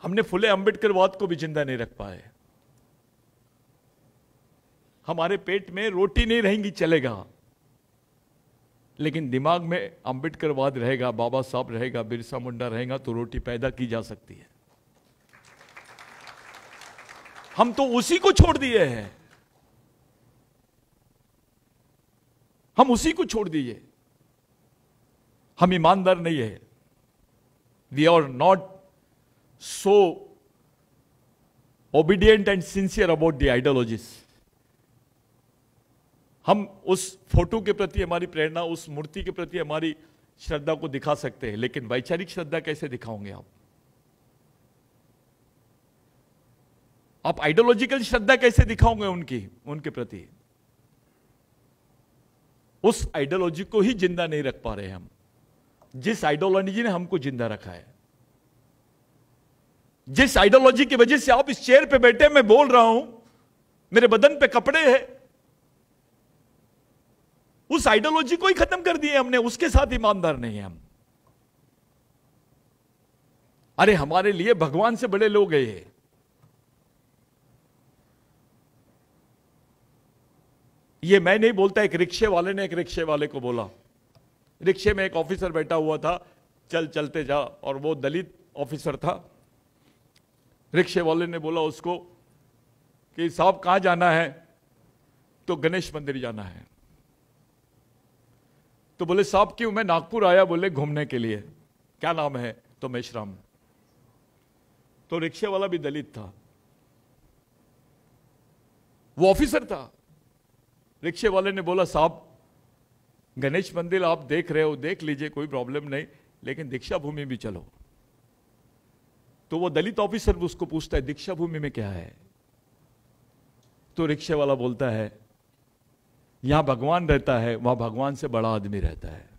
Speaker 1: हमने फुले अंबेडकरवाद को भी जिंदा नहीं रख पाए। हमारे पेट में रोटी नहीं रहेंगी चलेगा, लेकिन दिमाग में अंबेडकरवाद रहेगा, बाबा साहब रहेगा, बिरसा मुंडा रहेगा, तो रोटी पैदा की जा सकती है। हम तो उसी को छोड़ दिए हैं, हम उसी को छोड़ दिए। हम ईमानदार नहीं है। We are not so obedient and sincere about the ideologies. हम उस फोटो के प्रति हमारी प्रेरणा, उस मूर्ति के प्रति हमारी श्रद्धा को दिखा सकते हैं, लेकिन वैचारिक श्रद्धा कैसे दिखाओगे आप? आप आइडियोलॉजिकल श्रद्धा कैसे दिखाओगे उनके प्रति? उस आइडियोलॉजी को ही जिंदा नहीं रख पा रहे हम, जिस आइडियोलॉजी ने हमको जिंदा रखा है। जिस आइडियोलॉजी की वजह से आप इस चेयर पे बैठे, मैं बोल रहा हूं, मेरे बदन पे कपड़े हैं, उस आइडियोलॉजी को ही खत्म कर दिए हमने। उसके साथ ईमानदार नहीं है हम। अरे हमारे लिए भगवान से बड़े लोग हैं। ये मैं नहीं बोलता, एक रिक्शे वाले ने एक रिक्शे वाले को बोला। रिक्शे में एक ऑफिसर बैठा हुआ था, चलते जा, और वो दलित ऑफिसर था। रिक्शे वाले ने बोला उसको कि साहब कहां जाना है? तो गणेश मंदिर जाना है। तो बोले साहब क्यों? मैं नागपुर आया, बोले घूमने के लिए। क्या नाम है? तो मेश्राम। तो रिक्शे वाला भी दलित था, वो ऑफिसर था। रिक्शे वाले ने बोला साहब गणेश मंदिर आप देख रहे हो, देख लीजिए, कोई प्रॉब्लम नहीं, लेकिन दीक्षा भूमि भी चलो। तो वो दलित ऑफिसर उसको पूछता है दीक्षा भूमि में क्या है? तो रिक्शे वाला बोलता है यहां भगवान रहता है, वहां भगवान से बड़ा आदमी रहता है।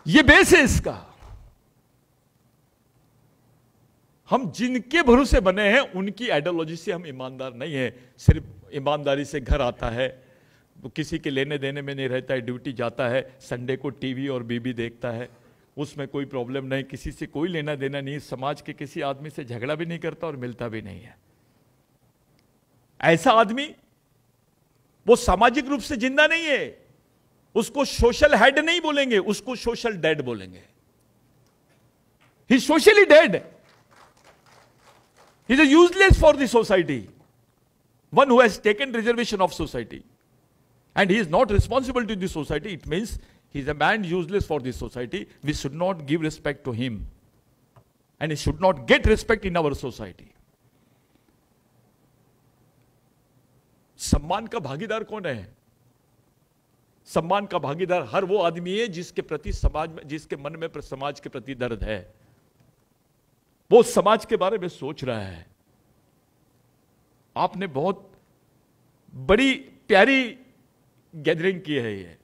Speaker 1: ये बेस है इसका। हम जिनके भरोसे बने हैं उनकी आइडियोलॉजी से हम ईमानदार नहीं है। सिर्फ ईमानदारी से घर आता है, वो किसी के लेने देने में नहीं रहता है, ड्यूटी जाता है, संडे को टीवी और बीबी देखता है, उसमें कोई प्रॉब्लम नहीं, किसी से कोई लेना देना नहीं, समाज के किसी आदमी से झगड़ा भी नहीं करता और मिलता भी नहीं है। ऐसा आदमी वो सामाजिक रूप से जिंदा नहीं है। उसको सोशल हेड नहीं बोलेंगे, उसको सोशल डेड बोलेंगे। He socially dead. He is useless for the society. One who has taken reservation of society. And he is not responsible to the society. It means he is a man useless for the society. We should not give respect to him. And he should not get respect in our society. सम्मान का भागीदार कौन है? सम्मान का भागीदार हर वो आदमी है जिसके प्रति समाज में, जिसके मन में समाज के प्रति दर्द है। वो समाज के बारे में सोच रहा है। आपने बहुत बड़ी प्यारी गैदरिंग की है ये।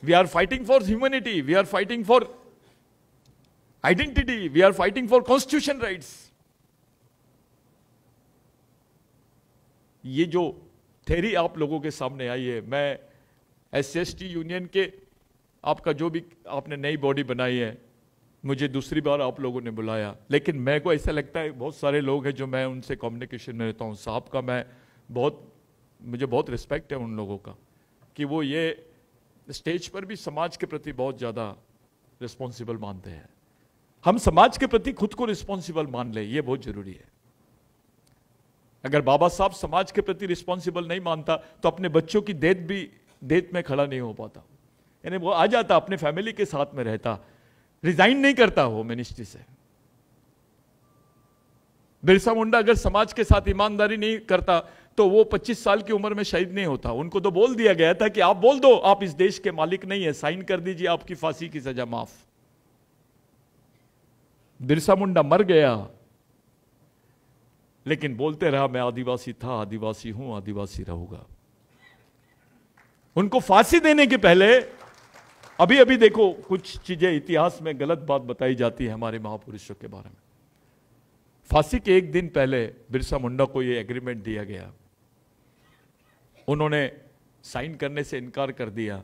Speaker 1: We are fighting for humanity, we are fighting for identity, we are fighting for constitution rights. ये जो थ्योरी आप लोगों के सामने आई है, मैं SC/ST यूनियन के आपका जो भी आपने नई बॉडी बनाई है, मुझे दूसरी बार आप लोगों ने बुलाया, लेकिन मेरे को ऐसा लगता है बहुत सारे लोग हैं जो मैं उनसे कम्युनिकेशन में रहता हूँ, साहब का मुझे बहुत रिस्पेक्ट है उन लोगों का कि वो ये स्टेज पर भी समाज के प्रति बहुत ज़्यादा रिस्पॉन्सिबल मानते हैं। हम समाज के प्रति खुद को रिस्पॉन्सिबल मान ले, ये बहुत जरूरी है। अगर बाबा साहब समाज के प्रति रिस्पॉन्सिबल नहीं मानता तो अपने बच्चों की डेथ में खड़ा नहीं हो पाता। यानी वो आ जाता, अपने फैमिली के साथ में रहता, रिजाइन नहीं करता हो मिनिस्ट्री से। बिरसा मुंडा अगर समाज के साथ ईमानदारी नहीं करता तो वो 25 साल की उम्र में शहीद नहीं होता। उनको तो बोल दिया गया था कि आप बोल दो आप इस देश के मालिक नहीं है, साइन कर दीजिए, आपकी फांसी की सजा माफ। बिरसा मुंडा मर गया, लेकिन बोलते रहा मैं आदिवासी था, आदिवासी हूं, आदिवासी रहूंगा। उनको फांसी देने के पहले अभी देखो कुछ चीजें इतिहास में गलत बात बताई जाती है हमारे महापुरुषों के बारे में। फांसी के एक दिन पहले बिरसा मुंडा को यह एग्रीमेंट दिया गया, उन्होंने साइन करने से इनकार कर दिया।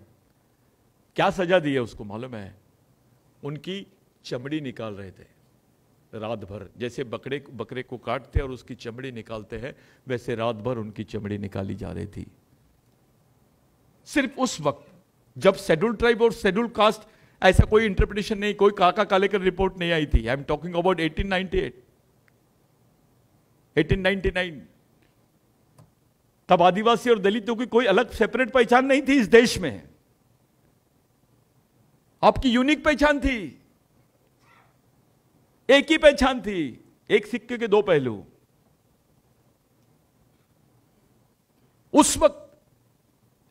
Speaker 1: क्या सजा दी है उसको मालूम है? उनकी चमड़ी निकाल रहे थे रात भर, जैसे बकरे को काटते और उसकी चमड़ी निकालते हैं, वैसे रात भर उनकी चमड़ी निकाली जा रही थी। सिर्फ उस वक्त जब शेड्यूल ट्राइब और शेड्यूल कास्ट, ऐसा कोई इंटरप्रिटेशन नहीं, कोई काका कालेकर रिपोर्ट नहीं आई थी। I am talking about 1898, 1899। तब आदिवासी और दलितों की कोई अलग सेपरेट पहचान नहीं थी इस देश में। आपकी यूनिक पहचान थी, एक ही पहचान थी, एक सिक्के के दो पहलू। उस वक्त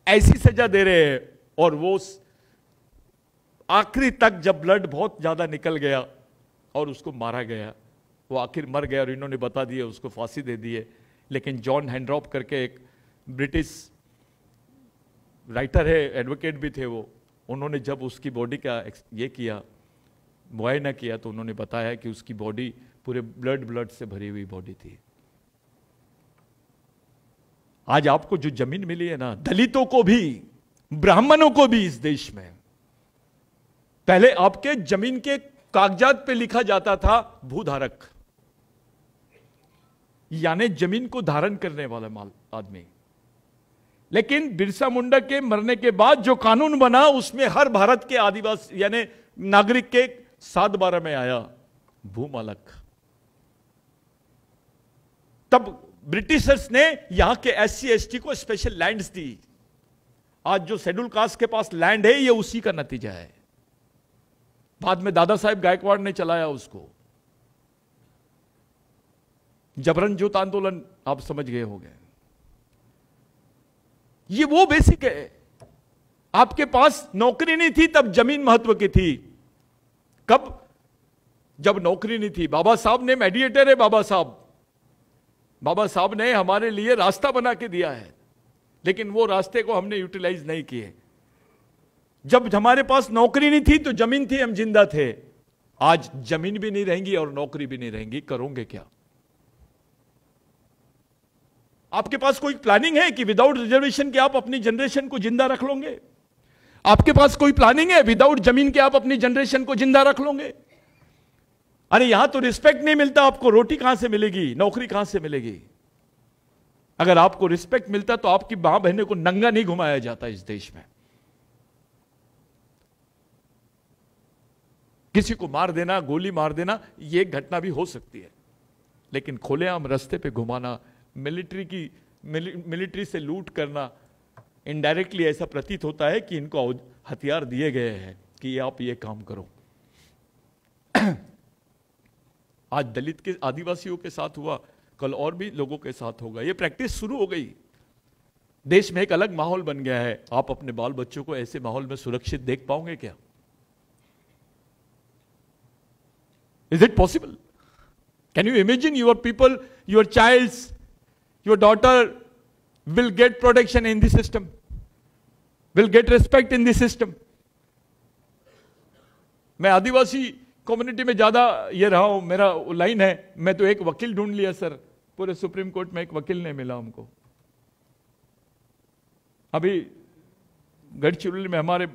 Speaker 1: ऐसी सजा दे रहे हैं और वो आखिरी तक जब ब्लड बहुत ज्यादा निकल गया और उसको मारा गया, वो आखिर मर गया और इन्होंने बता दिया, उसको फांसी दे दी है। लेकिन जॉन हैंड्रॉप करके एक ब्रिटिश राइटर है, एडवोकेट भी थे वो, उन्होंने जब उसकी बॉडी का ये किया, मुआयना किया, तो उन्होंने बताया कि उसकी बॉडी पूरे ब्लड से भरी हुई बॉडी थी। आज आपको जो जमीन मिली है ना, दलितों को भी, ब्राह्मणों को भी इस देश में, पहले आपके जमीन के कागजात पे लिखा जाता था भूधारक, यानी जमीन को धारण करने वाला माल आदमी। लेकिन बिरसा मुंडा के मरने के बाद जो कानून बना, उसमें हर भारत के आदिवासी यानी नागरिक के 7/12 में आया भूमालक। तब ब्रिटिशर्स ने यहां के SC/ST को स्पेशल लैंड्स दी। आज जो शेड्यूल कास्ट के पास लैंड है, ये उसी का नतीजा है। बाद में दादा साहेब गायकवाड़ ने चलाया उसको। जबरन जोत आंदोलन आप समझ गए होंगे। ये वो बेसिक है। आपके पास नौकरी नहीं थी तब जमीन महत्व की थी। कब? जब नौकरी नहीं थी। बाबा साहब ने, मेडिएटर है बाबा साहब ने हमारे लिए रास्ता बना के दिया है, लेकिन वो रास्ते को हमने यूटिलाइज नहीं किए। जब हमारे पास नौकरी नहीं थी तो जमीन थी, हम जिंदा थे। आज जमीन भी नहीं रहेंगी और नौकरी भी नहीं रहेंगी, करोगे क्या? आपके पास कोई प्लानिंग है कि विदाउट रिजर्वेशन के आप अपनी जनरेशन को जिंदा रख लोगे? आपके पास कोई प्लानिंग है विदाउट जमीन के आप अपनी जनरेशन को जिंदा रख लोगे? अरे यहां तो रिस्पेक्ट नहीं मिलता, आपको रोटी कहां से मिलेगी, नौकरी कहां से मिलेगी? अगर आपको रिस्पेक्ट मिलता तो आपकी मां बहनों को नंगा नहीं घुमाया जाता इस देश में। किसी को मार देना, गोली मार देना, यह घटना भी हो सकती है, लेकिन खुलेआम रास्ते पे घुमाना, मिलिट्री से लूट करना, इनडायरेक्टली ऐसा प्रतीत होता है कि इनको हथियार दिए गए हैं कि आप ये काम करो। आज दलित के, आदिवासियों के साथ हुआ, कल और भी लोगों के साथ होगा। ये प्रैक्टिस शुरू हो गई। देश में एक अलग माहौल बन गया है। आप अपने बाल बच्चों को ऐसे माहौल में सुरक्षित देख पाओगे क्या? Is it possible? Can you imagine your people, your child's, your daughter will get protection in the system, will get respect in the system? मैं आदिवासी कम्युनिटी में ज्यादा ये रहा हूं, मेरा लाइन है, मैं तो एक वकील ढूंढ लिया सर, पूरे सुप्रीम कोर्ट में एक वकील नहीं मिला हमको। अभी गढ़चिरौली में हमारे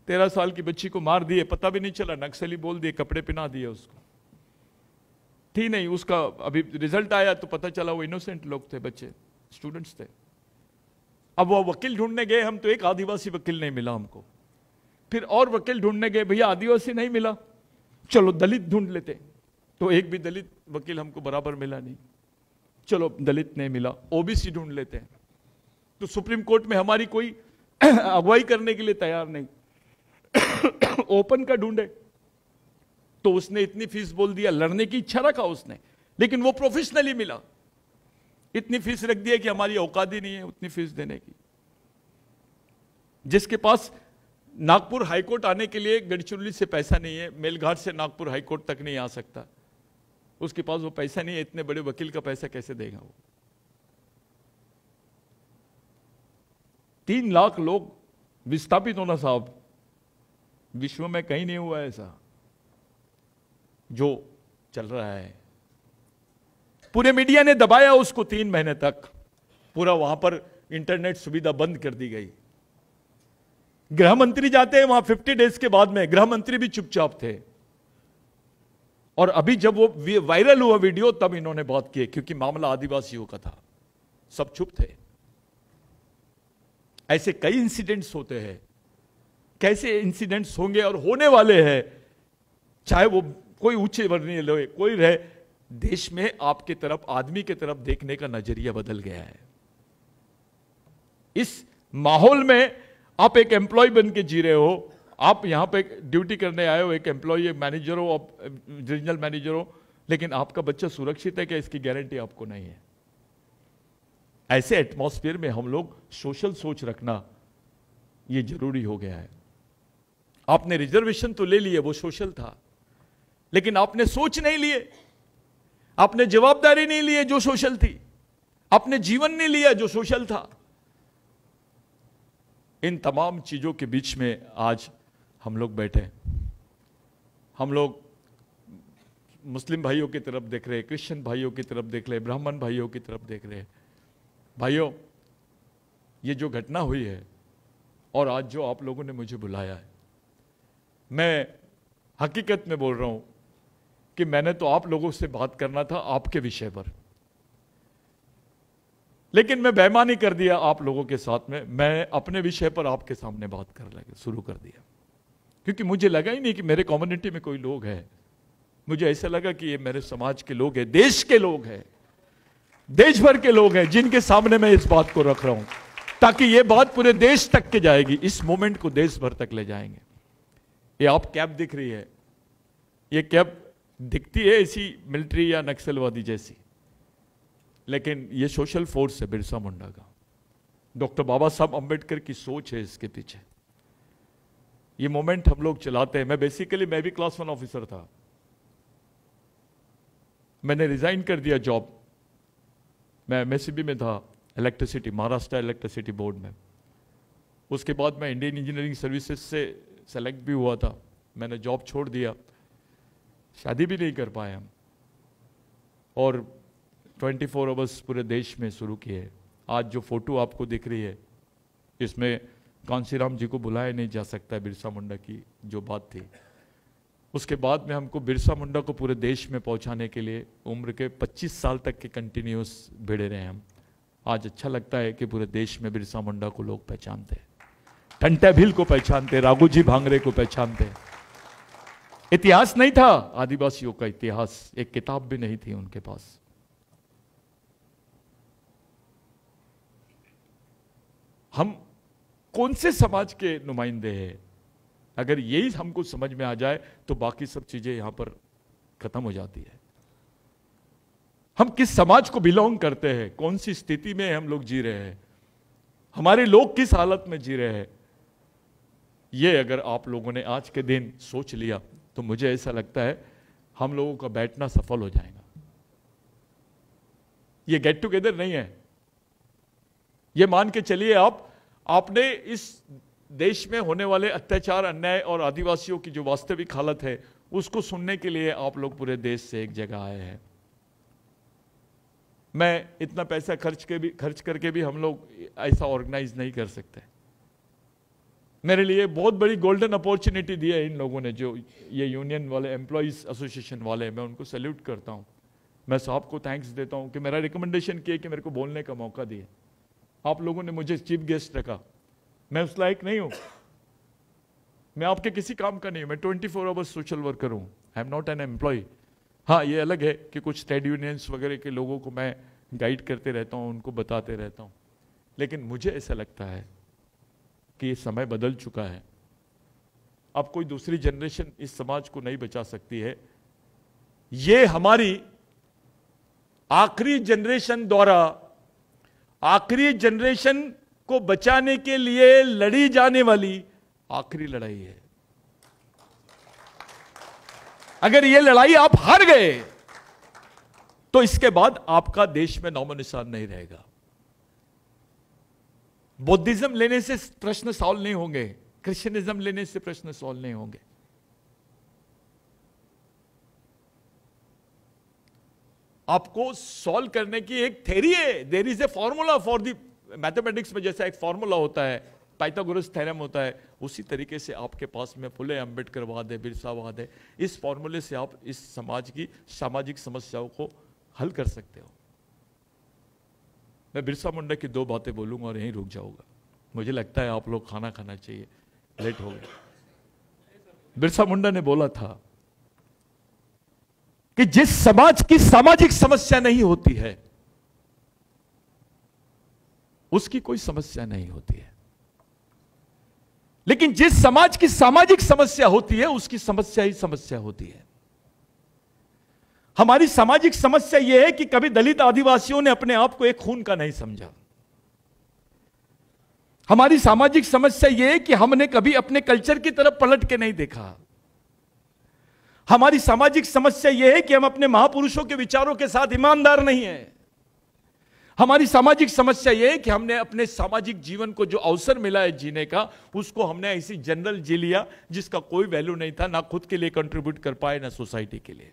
Speaker 1: 13 साल की बच्ची को मार दिए, पता भी नहीं चला, नक्सली बोल दिए, कपड़े पहना दिए उसको, थी नहीं, उसका अभी रिजल्ट आया तो पता चला वो इनोसेंट लोग थे, बच्चे स्टूडेंट्स थे। अब वो वकील ढूंढने गए हम, तो एक आदिवासी वकील नहीं मिला हमको। फिर और वकील ढूंढने गए, भैया आदिवासी नहीं मिला, चलो दलित ढूंढ लेते, तो एक भी दलित वकील हमको बराबर मिला नहीं, चलो दलित नहीं मिला, ओबीसी ढूंढ लेते हैं। तो सुप्रीम कोर्ट में हमारी कोई अगुवाई करने के लिए तैयार नहीं, ओपन का ढूंढे, तो उसने इतनी फीस बोल दिया, लड़ने की इच्छा रखा उसने, लेकिन वो प्रोफेशनली मिला, इतनी फीस रख दिया कि हमारी औकात ही नहीं है उतनी फीस देने की। जिसके पास नागपुर हाईकोर्ट आने के लिए गढ़चिरौली से पैसा नहीं है, मेलघाट से नागपुर हाईकोर्ट तक नहीं आ सकता, उसके पास वो पैसा नहीं है, इतने बड़े वकील का पैसा कैसे देगा वो? 3 लाख लोग विस्थापित होना साहब, विश्व में कहीं नहीं हुआ ऐसा जो चल रहा है। पूरे मीडिया ने दबाया उसको 3 महीने तक, पूरा वहां पर इंटरनेट सुविधा बंद कर दी गई। गृह मंत्री जाते हैं वहां 50 डेज के बाद में, गृह मंत्री भी चुपचाप थे। और अभी जब वो वायरल हुआ वीडियो, तब इन्होंने बात की, क्योंकि मामला आदिवासियों का था, सब चुप थे। ऐसे कई इंसिडेंट्स होते हैं, कैसे इंसिडेंट्स होंगे और होने वाले हैं, चाहे वो कोई ऊंचे वर्णीय लोग कोई रहे, देश में आपके तरफ, आदमी के तरफ देखने का नजरिया बदल गया है। इस माहौल में आप एक एम्प्लॉय बन के जी रहे हो, आप यहां पे ड्यूटी करने आए हो, एक एम्प्लॉय, मैनेजर हो, आप रीजनल मैनेजर हो, लेकिन आपका बच्चा सुरक्षित है क्या, इसकी गारंटी आपको नहीं है। ऐसे एटमॉस्फेयर में हम लोग सोशल सोच रखना ये जरूरी हो गया है। आपने रिजर्वेशन तो ले लिए, वो सोशल था, लेकिन आपने सोच नहीं लिए, आपने जवाबदारी नहीं लिए जो सोशल थी, आपने जीवन नहीं लिया जो सोशल था। इन तमाम चीजों के बीच में आज हम लोग बैठे, हम लोग मुस्लिम भाइयों की तरफ देख रहे हैं, क्रिश्चियन भाइयों की तरफ देख रहे हैं, ब्राह्मण भाइयों की तरफ देख रहे हैं। भाइयों, ये जो घटना हुई है और आज जो आप लोगों ने मुझे बुलाया है, मैं हकीकत में बोल रहा हूं कि मैंने तो आप लोगों से बात करना था आपके विषय पर, लेकिन मैं बेईमानी कर दिया आप लोगों के साथ में, मैं अपने विषय पर आपके सामने बात कर लगे शुरू कर दिया, क्योंकि मुझे लगा ही नहीं कि मेरे कम्युनिटी में कोई लोग हैं। मुझे ऐसा लगा कि ये मेरे समाज के लोग हैं, देश के लोग हैं, देश भर के लोग हैं, जिनके सामने मैं इस बात को रख रहा हूं, ताकि ये बात पूरे देश तक के जाएगी, इस मोमेंट को देश भर तक ले जाएंगे। ये आप कैप दिख रही है, ये कैप दिखती है ऐसी मिलिट्री या नक्सलवादी जैसी, लेकिन ये सोशल फोर्स है बिरसा मुंडा का, डॉक्टर बाबा साहब अंबेडकर की सोच है इसके पीछे। ये मोमेंट हम लोग चलाते हैं। मैं भी क्लास 1 ऑफिसर था, मैंने रिजाइन कर दिया जॉब, मैं एमएससीबी में था, इलेक्ट्रिसिटी, महाराष्ट्र इलेक्ट्रिसिटी बोर्ड में। उसके बाद मैं इंडियन इंजीनियरिंग सर्विसेज से सेलेक्ट भी हुआ था, मैंने जॉब छोड़ दिया, शादी भी नहीं कर पाए हम, और 24 आवर्स पूरे देश में शुरू किए। आज जो फोटो आपको दिख रही है, इसमें कांसीराम जी को बुलाया नहीं जा सकता है, बिरसा मुंडा की जो बात थी। उसके बाद में हमको बिरसा मुंडा को पूरे देश में पहुंचाने के लिए उम्र के 25 साल तक के कंटिन्यूस भिड़े रहे हम। आज अच्छा लगता है कि पूरे देश में बिरसा मुंडा को लोग पहचानते हैं, टंटा भील को पहचानते, राघोजी भांगरे को पहचानते। इतिहास नहीं था आदिवासियों का, इतिहास एक किताब भी नहीं थी उनके पास। हम कौन से समाज के नुमाइंदे हैं, अगर यही हमको समझ में आ जाए तो बाकी सब चीजें यहां पर खत्म हो जाती है। हम किस समाज को बिलोंग करते हैं, कौन सी स्थिति में हम लोग जी रहे हैं, हमारे लोग किस हालत में जी रहे हैं, ये अगर आप लोगों ने आज के दिन सोच लिया तो मुझे ऐसा लगता है हम लोगों का बैठना सफल हो जाएगा। ये गेट टुगेदर नहीं है। ये मान के चलिए आपने इस देश में होने वाले अत्याचार, अन्याय और आदिवासियों की जो वास्तविक हालत है उसको सुनने के लिए आप लोग पूरे देश से एक जगह आए हैं। मैं इतना पैसा खर्च करके भी हम लोग ऐसा ऑर्गेनाइज नहीं कर सकते। मेरे लिए बहुत बड़ी गोल्डन अपॉर्चुनिटी दी है इन लोगों ने, जो ये यूनियन वाले, एम्प्लॉइज एसोसिएशन वाले, मैं उनको सैल्यूट करता हूं। मैं साहब को थैंक्स देता हूं कि मेरा रिकमेंडेशन किए कि मेरे को बोलने का मौका दिए। आप लोगों ने मुझे चीफ गेस्ट रखा। मैं उस लायक नहीं हूं, मैं आपके किसी काम का नहीं हूं। मैं 24 आवर्स सोशल वर्कर हूं, I am not an employ. हाँ, ये अलग है कि कुछ ट्रेड यूनियंस वगैरह के लोगों को मैं गाइड करते रहता हूं, उनको बताते रहता हूं, लेकिन मुझे ऐसा लगता है कि ये समय बदल चुका है। अब कोई दूसरी जनरेशन इस समाज को नहीं बचा सकती है। ये हमारी आखिरी जनरेशन द्वारा, आखिरी जनरेशन को बचाने के लिए लड़ी जाने वाली आखिरी लड़ाई है। अगर ये लड़ाई आप हार गए तो इसके बाद आपका देश में नामो निशान नहीं रहेगा। बौद्धिज्म लेने से प्रश्न सॉल्व नहीं होंगे, क्रिश्चियनिज्म लेने से प्रश्न सॉल्व नहीं होंगे। आपको सॉल्व करने की एक थ्योरी है। There is a formula for the mathematics में जैसा एक फॉर्मूला होता है, पाइथागोरस थ्योरम होता है, उसी तरीके से आपके पास में फुले अम्बेडकरवाद है, बिरसावाद है। इस फॉर्मूले से आप इस समाज की सामाजिक समस्याओं को हल कर सकते हो। मैं बिरसा मुंडा की 2 बातें बोलूंगा और यहीं रुक जाऊंगा। मुझे लगता है आप लोग खाना खाना चाहिए, लेट हो गए। बिरसा मुंडा ने बोला था कि जिस समाज की सामाजिक समस्या नहीं होती है उसकी कोई समस्या नहीं होती है, लेकिन जिस समाज की सामाजिक समस्या होती है उसकी समस्या ही समस्या होती है। हमारी सामाजिक समस्या यह है कि कभी दलित आदिवासियों ने अपने आप को एक खून का नहीं समझा। हमारी सामाजिक समस्या यह है कि हमने कभी अपने कल्चर की तरफ पलट के नहीं देखा। हमारी सामाजिक समस्या यह है कि हम अपने महापुरुषों के विचारों के साथ ईमानदार नहीं हैं। हमारी सामाजिक समस्या यह है कि हमने अपने सामाजिक जीवन को जो अवसर मिला है जीने का, उसको हमने ऐसी जनरल जी लिया जिसका कोई वैल्यू नहीं था, ना खुद के लिए कंट्रीब्यूट कर पाए ना सोसाइटी के लिए।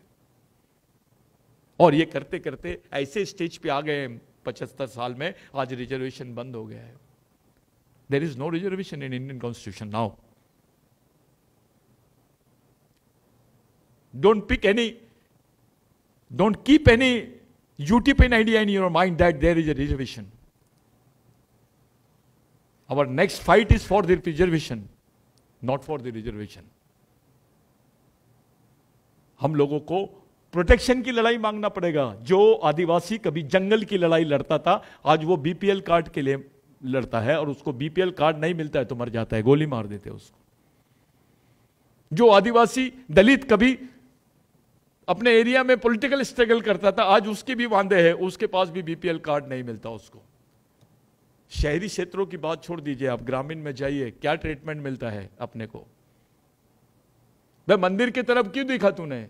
Speaker 1: और ये करते करते ऐसे स्टेज पे आ गए 75 साल में, आज रिजर्वेशन बंद हो गया है। There is no reservation in Indian constitution now. don't keep any utopian idea in your mind that there is a reservation. Our next fight is for the reservation, not for the reservation. हम लोगों को protection की लड़ाई मांगना पड़ेगा। जो आदिवासी कभी जंगल की लड़ाई लड़ता था, आज वो बीपीएल कार्ड के लिए लड़ता है, और उसको बीपीएल कार्ड नहीं मिलता है तो मर जाता है, गोली मार देते हैं उसको। जो आदिवासी दलित कभी अपने एरिया में पॉलिटिकल स्ट्रगल करता था, आज उसके भी वांदे हैं, उसके पास भी बीपीएल कार्ड नहीं मिलता उसको। शहरी क्षेत्रों की बात छोड़ दीजिए, आप ग्रामीण में जाइए, क्या ट्रीटमेंट मिलता है अपने को। भाई मंदिर की तरफ क्यों देखा तूने?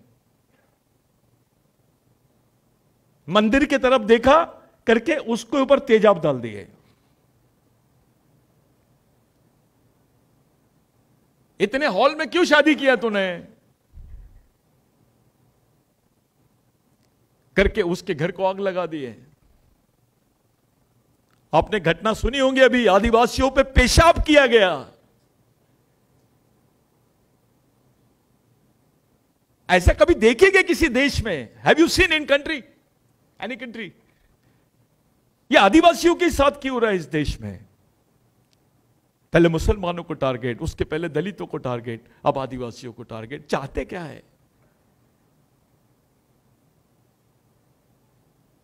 Speaker 1: मंदिर की तरफ देखा करके उसके ऊपर तेजाब डाल दिए। इतने हॉल में क्यों शादी किया तूने करके उसके घर को आग लगा दिए। आपने घटना सुनी होंगी, अभी आदिवासियों पे पेशाब किया गया। ऐसा कभी देखेंगे किसी देश में? Have you seen in country, any country? ये आदिवासियों के साथ क्यों हो रहा है इस देश में? पहले मुसलमानों को टारगेट, उसके पहले दलितों को टारगेट, अब आदिवासियों को टारगेट। चाहते क्या है?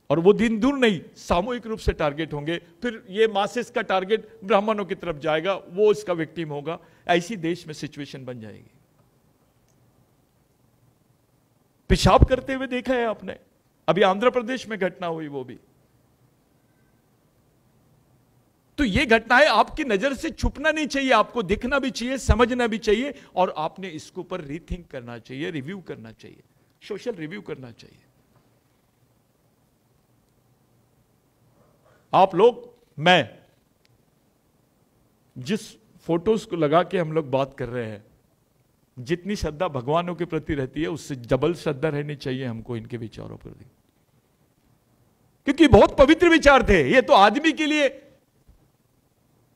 Speaker 1: और वो दिन दूर नहीं, सामूहिक रूप से टारगेट होंगे। फिर ये मासेस का टारगेट ब्राह्मणों की तरफ जाएगा, वो इसका विक्टिम होगा। ऐसी देश में सिचुएशन बन जाएगी। पेशाब करते हुए देखा है आपने, अभी आंध्र प्रदेश में घटना हुई वो भी। तो ये घटनाएं आपकी नजर से छुपना नहीं चाहिए, आपको दिखना भी चाहिए, समझना भी चाहिए, और आपने इसके ऊपर रीथिंक करना चाहिए, रिव्यू करना चाहिए। सोशल रिव्यू करना चाहिए। आप लोग, मैं जिस फोटोज को लगा के हम लोग बात कर रहे हैं, जितनी श्रद्धा भगवानों के प्रति रहती है उससे डबल श्रद्धा रहनी चाहिए हमको इनके विचारों पर भी, क्योंकि बहुत पवित्र विचार थे। ये तो आदमी के लिए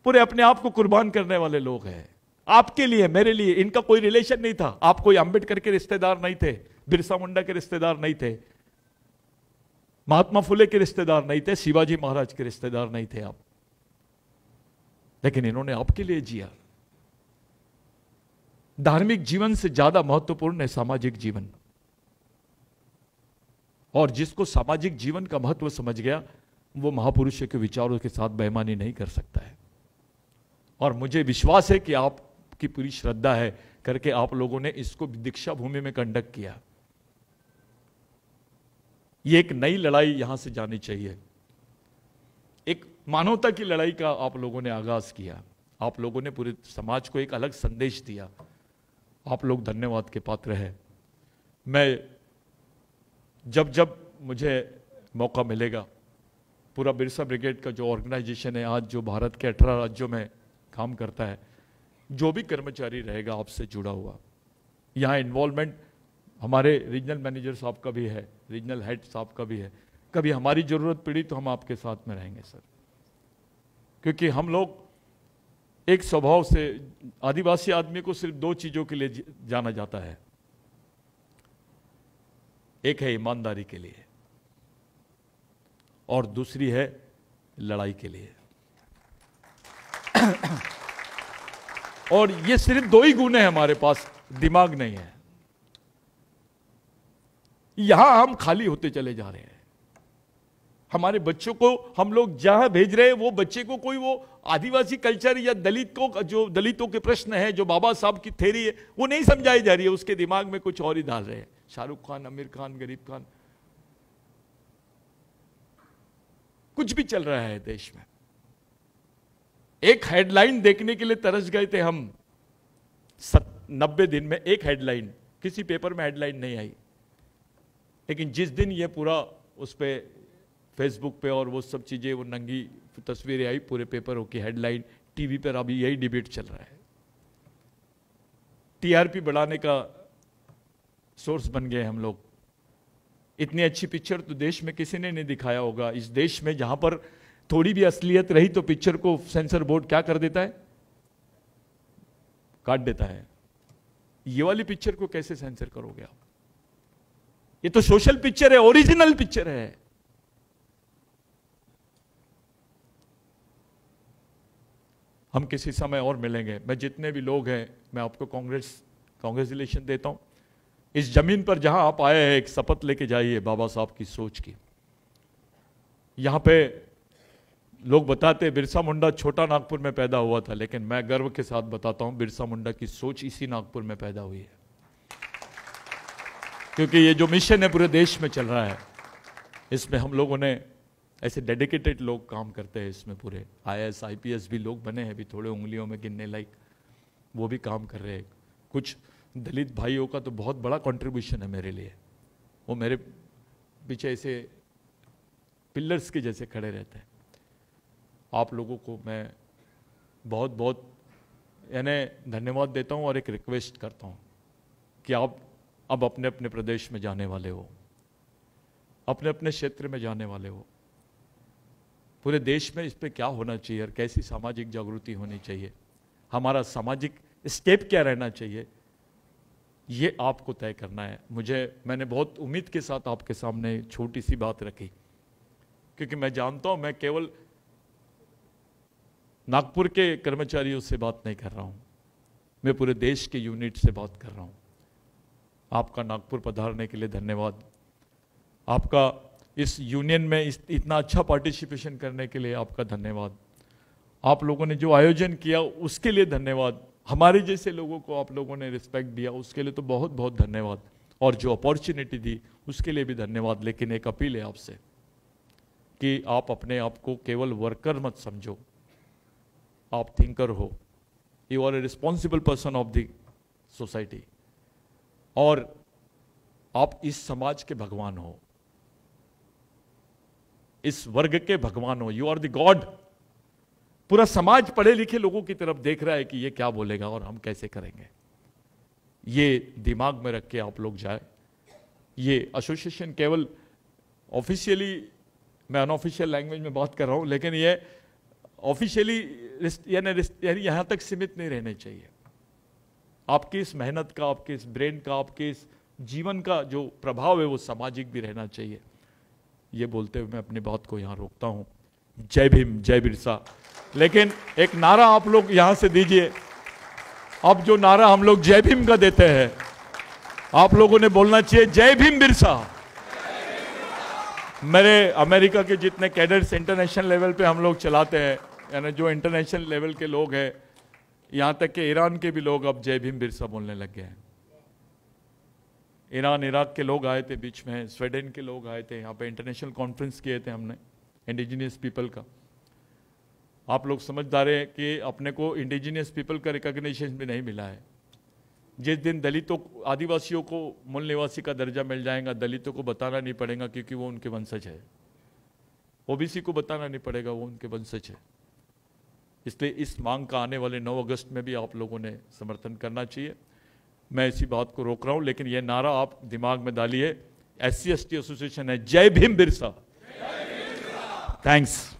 Speaker 1: पूरे अपने आप को कुर्बान करने वाले लोग हैं। आपके लिए, मेरे लिए इनका कोई रिलेशन नहीं था। आप कोई अंबेडकर के रिश्तेदार नहीं थे, बिरसा मुंडा के रिश्तेदार नहीं थे, महात्मा फुले के रिश्तेदार नहीं थे, शिवाजी महाराज के रिश्तेदार नहीं थे आप, लेकिन इन्होंने आपके लिए जिया। धार्मिक जीवन से ज्यादा महत्वपूर्ण है सामाजिक जीवन, और जिसको सामाजिक जीवन का महत्व समझ गया वो महापुरुषों के विचारों के साथ बेईमानी नहीं कर सकता है। और मुझे विश्वास है कि आपकी पूरी श्रद्धा है करके आप लोगों ने इसको दीक्षा भूमि में कंडक्ट किया। ये एक नई लड़ाई यहां से जानी चाहिए, एक मानवता की लड़ाई का आप लोगों ने आगाज किया। आप लोगों ने पूरे समाज को एक अलग संदेश दिया। आप लोग धन्यवाद के पात्र हैं। मैं जब जब मुझे मौका मिलेगा, पूरा बिरसा ब्रिगेड का जो ऑर्गेनाइजेशन है आज, जो भारत के 18 राज्यों में काम करता है, जो भी कर्मचारी रहेगा आपसे जुड़ा हुआ, यहाँ इन्वॉल्वमेंट हमारे रीजनल मैनेजर साहब का भी है, रीजनल हेड साहब का भी है। कभी हमारी जरूरत पड़ी तो हम आपके साथ में रहेंगे सर, क्योंकि हम लोग एक स्वभाव से, आदिवासी आदमी को सिर्फ 2 चीजों के लिए जाना जाता है। एक है ईमानदारी के लिए और दूसरी है लड़ाई के लिए। और ये सिर्फ 2 ही गुण है हमारे पास, दिमाग नहीं है। यहां हम खाली होते चले जा रहे हैं। हमारे बच्चों को हम लोग जहां भेज रहे हैं, वो बच्चे को कोई वो आदिवासी कल्चर या जो दलितों के प्रश्न है, जो बाबा साहब की थ्योरी है, वो नहीं समझाई जा रही है। उसके दिमाग में कुछ और ही डाल रहे हैं। शाहरुख खान, आमिर खान, गरीब खान, कुछ भी चल रहा है देश में। एक हेडलाइन देखने के लिए तरस गए थे हम 90 दिन में। एक हेडलाइन, किसी पेपर में हेडलाइन नहीं आई, लेकिन जिस दिन ये पूरा उस पे फेसबुक पे और वो सब चीजें, वो नंगी तस्वीरें आई, पूरे पेपरों की हेडलाइन, टीवी पर अभी यही डिबेट चल रहा है। टीआरपी बढ़ाने का सोर्स बन गए हम लोग। इतनी अच्छी पिक्चर तो देश में किसी ने नहीं दिखाया होगा। इस देश में जहां पर थोड़ी भी असलियत रही तो पिक्चर को सेंसर बोर्ड क्या कर देता है, काट देता है। ये वाली पिक्चर को कैसे सेंसर करोगे आप? ये तो सोशल पिक्चर है, ओरिजिनल पिक्चर है। हम किसी समय और मिलेंगे। मैं जितने भी लोग हैं, मैं आपको कांग्रेचुलेशन देता हूं। इस जमीन पर जहां आप आए हैं, एक शपथ लेके जाइए बाबा साहब की सोच की। यहां पे लोग बताते बिरसा मुंडा छोटा नागपुर में पैदा हुआ था, लेकिन मैं गर्व के साथ बताता हूं बिरसा मुंडा की सोच इसी नागपुर में पैदा हुई है। क्योंकि ये जो मिशन है पूरे देश में चल रहा है, इसमें हम लोगों ने ऐसे डेडिकेटेड लोग काम करते हैं। इसमें पूरे IAS IPS भी लोग बने हैं, अभी थोड़े उंगलियों में गिनने लायक, वो भी काम कर रहे हैं। कुछ दलित भाइयों का तो बहुत बड़ा कंट्रीब्यूशन है मेरे लिए। वो मेरे पीछे ऐसे पिलर्स के जैसे खड़े रहते हैं। आप लोगों को मैं बहुत बहुत यानी धन्यवाद देता हूं और एक रिक्वेस्ट करता हूं कि आप अब अपने अपने प्रदेश में जाने वाले हो, अपने अपने क्षेत्र में जाने वाले हो। पूरे देश में इस पे क्या होना चाहिए और कैसी सामाजिक जागृति होनी चाहिए, हमारा सामाजिक स्टेप क्या रहना चाहिए, ये आपको तय करना है। मैंने बहुत उम्मीद के साथ आपके सामने छोटी सी बात रखी, क्योंकि मैं जानता हूं मैं केवल नागपुर के कर्मचारियों से बात नहीं कर रहा हूं, मैं पूरे देश के यूनिट से बात कर रहा हूं। आपका नागपुर पधारने के लिए धन्यवाद। आपका इस यूनियन में इतना अच्छा पार्टिसिपेशन करने के लिए आपका धन्यवाद। आप लोगों ने जो आयोजन किया उसके लिए धन्यवाद। हमारे जैसे लोगों को आप लोगों ने रिस्पेक्ट दिया, उसके लिए तो बहुत बहुत धन्यवाद। और जो अपॉर्चुनिटी दी उसके लिए भी धन्यवाद। लेकिन एक अपील है आपसे कि आप अपने आप को केवल वर्कर मत समझो, आप थिंकर हो। You are a responsible person of the society. और आप इस समाज के भगवान हो, इस वर्ग के भगवान हो, यू आर द गॉड। पूरा समाज पढ़े लिखे लोगों की तरफ देख रहा है कि ये क्या बोलेगा और हम कैसे करेंगे। ये दिमाग में रख के आप लोग जाए। ये एसोसिएशन केवल ऑफिशियली, मैं अनऑफिशियल लैंग्वेज में बात कर रहा हूं, लेकिन ये ऑफिशियली यानी यहां तक सीमित नहीं रहने चाहिए। आपकी इस मेहनत का, आपके इस ब्रेन का, आपके इस जीवन का जो प्रभाव है वो सामाजिक भी रहना चाहिए। ये बोलते हुए मैं अपनी बात को यहां रोकता हूं। जय भीम, जय बिरसा। लेकिन एक नारा आप लोग यहां से दीजिए। अब जो नारा हम लोग जय भीम का देते हैं, आप लोगों ने बोलना चाहिए जय भीम बिरसा। मेरे अमेरिका के जितने कैडेट्स इंटरनेशनल लेवल पे हम लोग चलाते हैं, यानी जो इंटरनेशनल लेवल के लोग हैं, यहां तक कि ईरान के भी लोग अब जय भीम बिरसा बोलने लग गए हैं। ईरान इराक के लोग आए थे बीच में, स्वीडन के लोग आए थे, यहाँ पे इंटरनेशनल कॉन्फ्रेंस किए थे हमने इंडिजिनियस पीपल का। आप लोग समझदार हैं कि अपने को इंडिजिनियस पीपल का रिकॉग्निशन भी नहीं मिला है। जिस दिन दलितों, आदिवासियों को मूल निवासी का दर्जा मिल जाएगा, दलितों को बताना नहीं पड़ेगा क्योंकि वो उनके वंशज है। ओबीसी को बताना नहीं पड़ेगा, वो उनके वंशज है। इसलिए इस मांग का आने वाले 9 अगस्त में भी आप लोगों ने समर्थन करना चाहिए। मैं इसी बात को रोक रहा हूं, लेकिन यह नारा आप दिमाग में डालिए। SC ST एसोसिएशन है, जय भीम बिरसा। थैंक्स।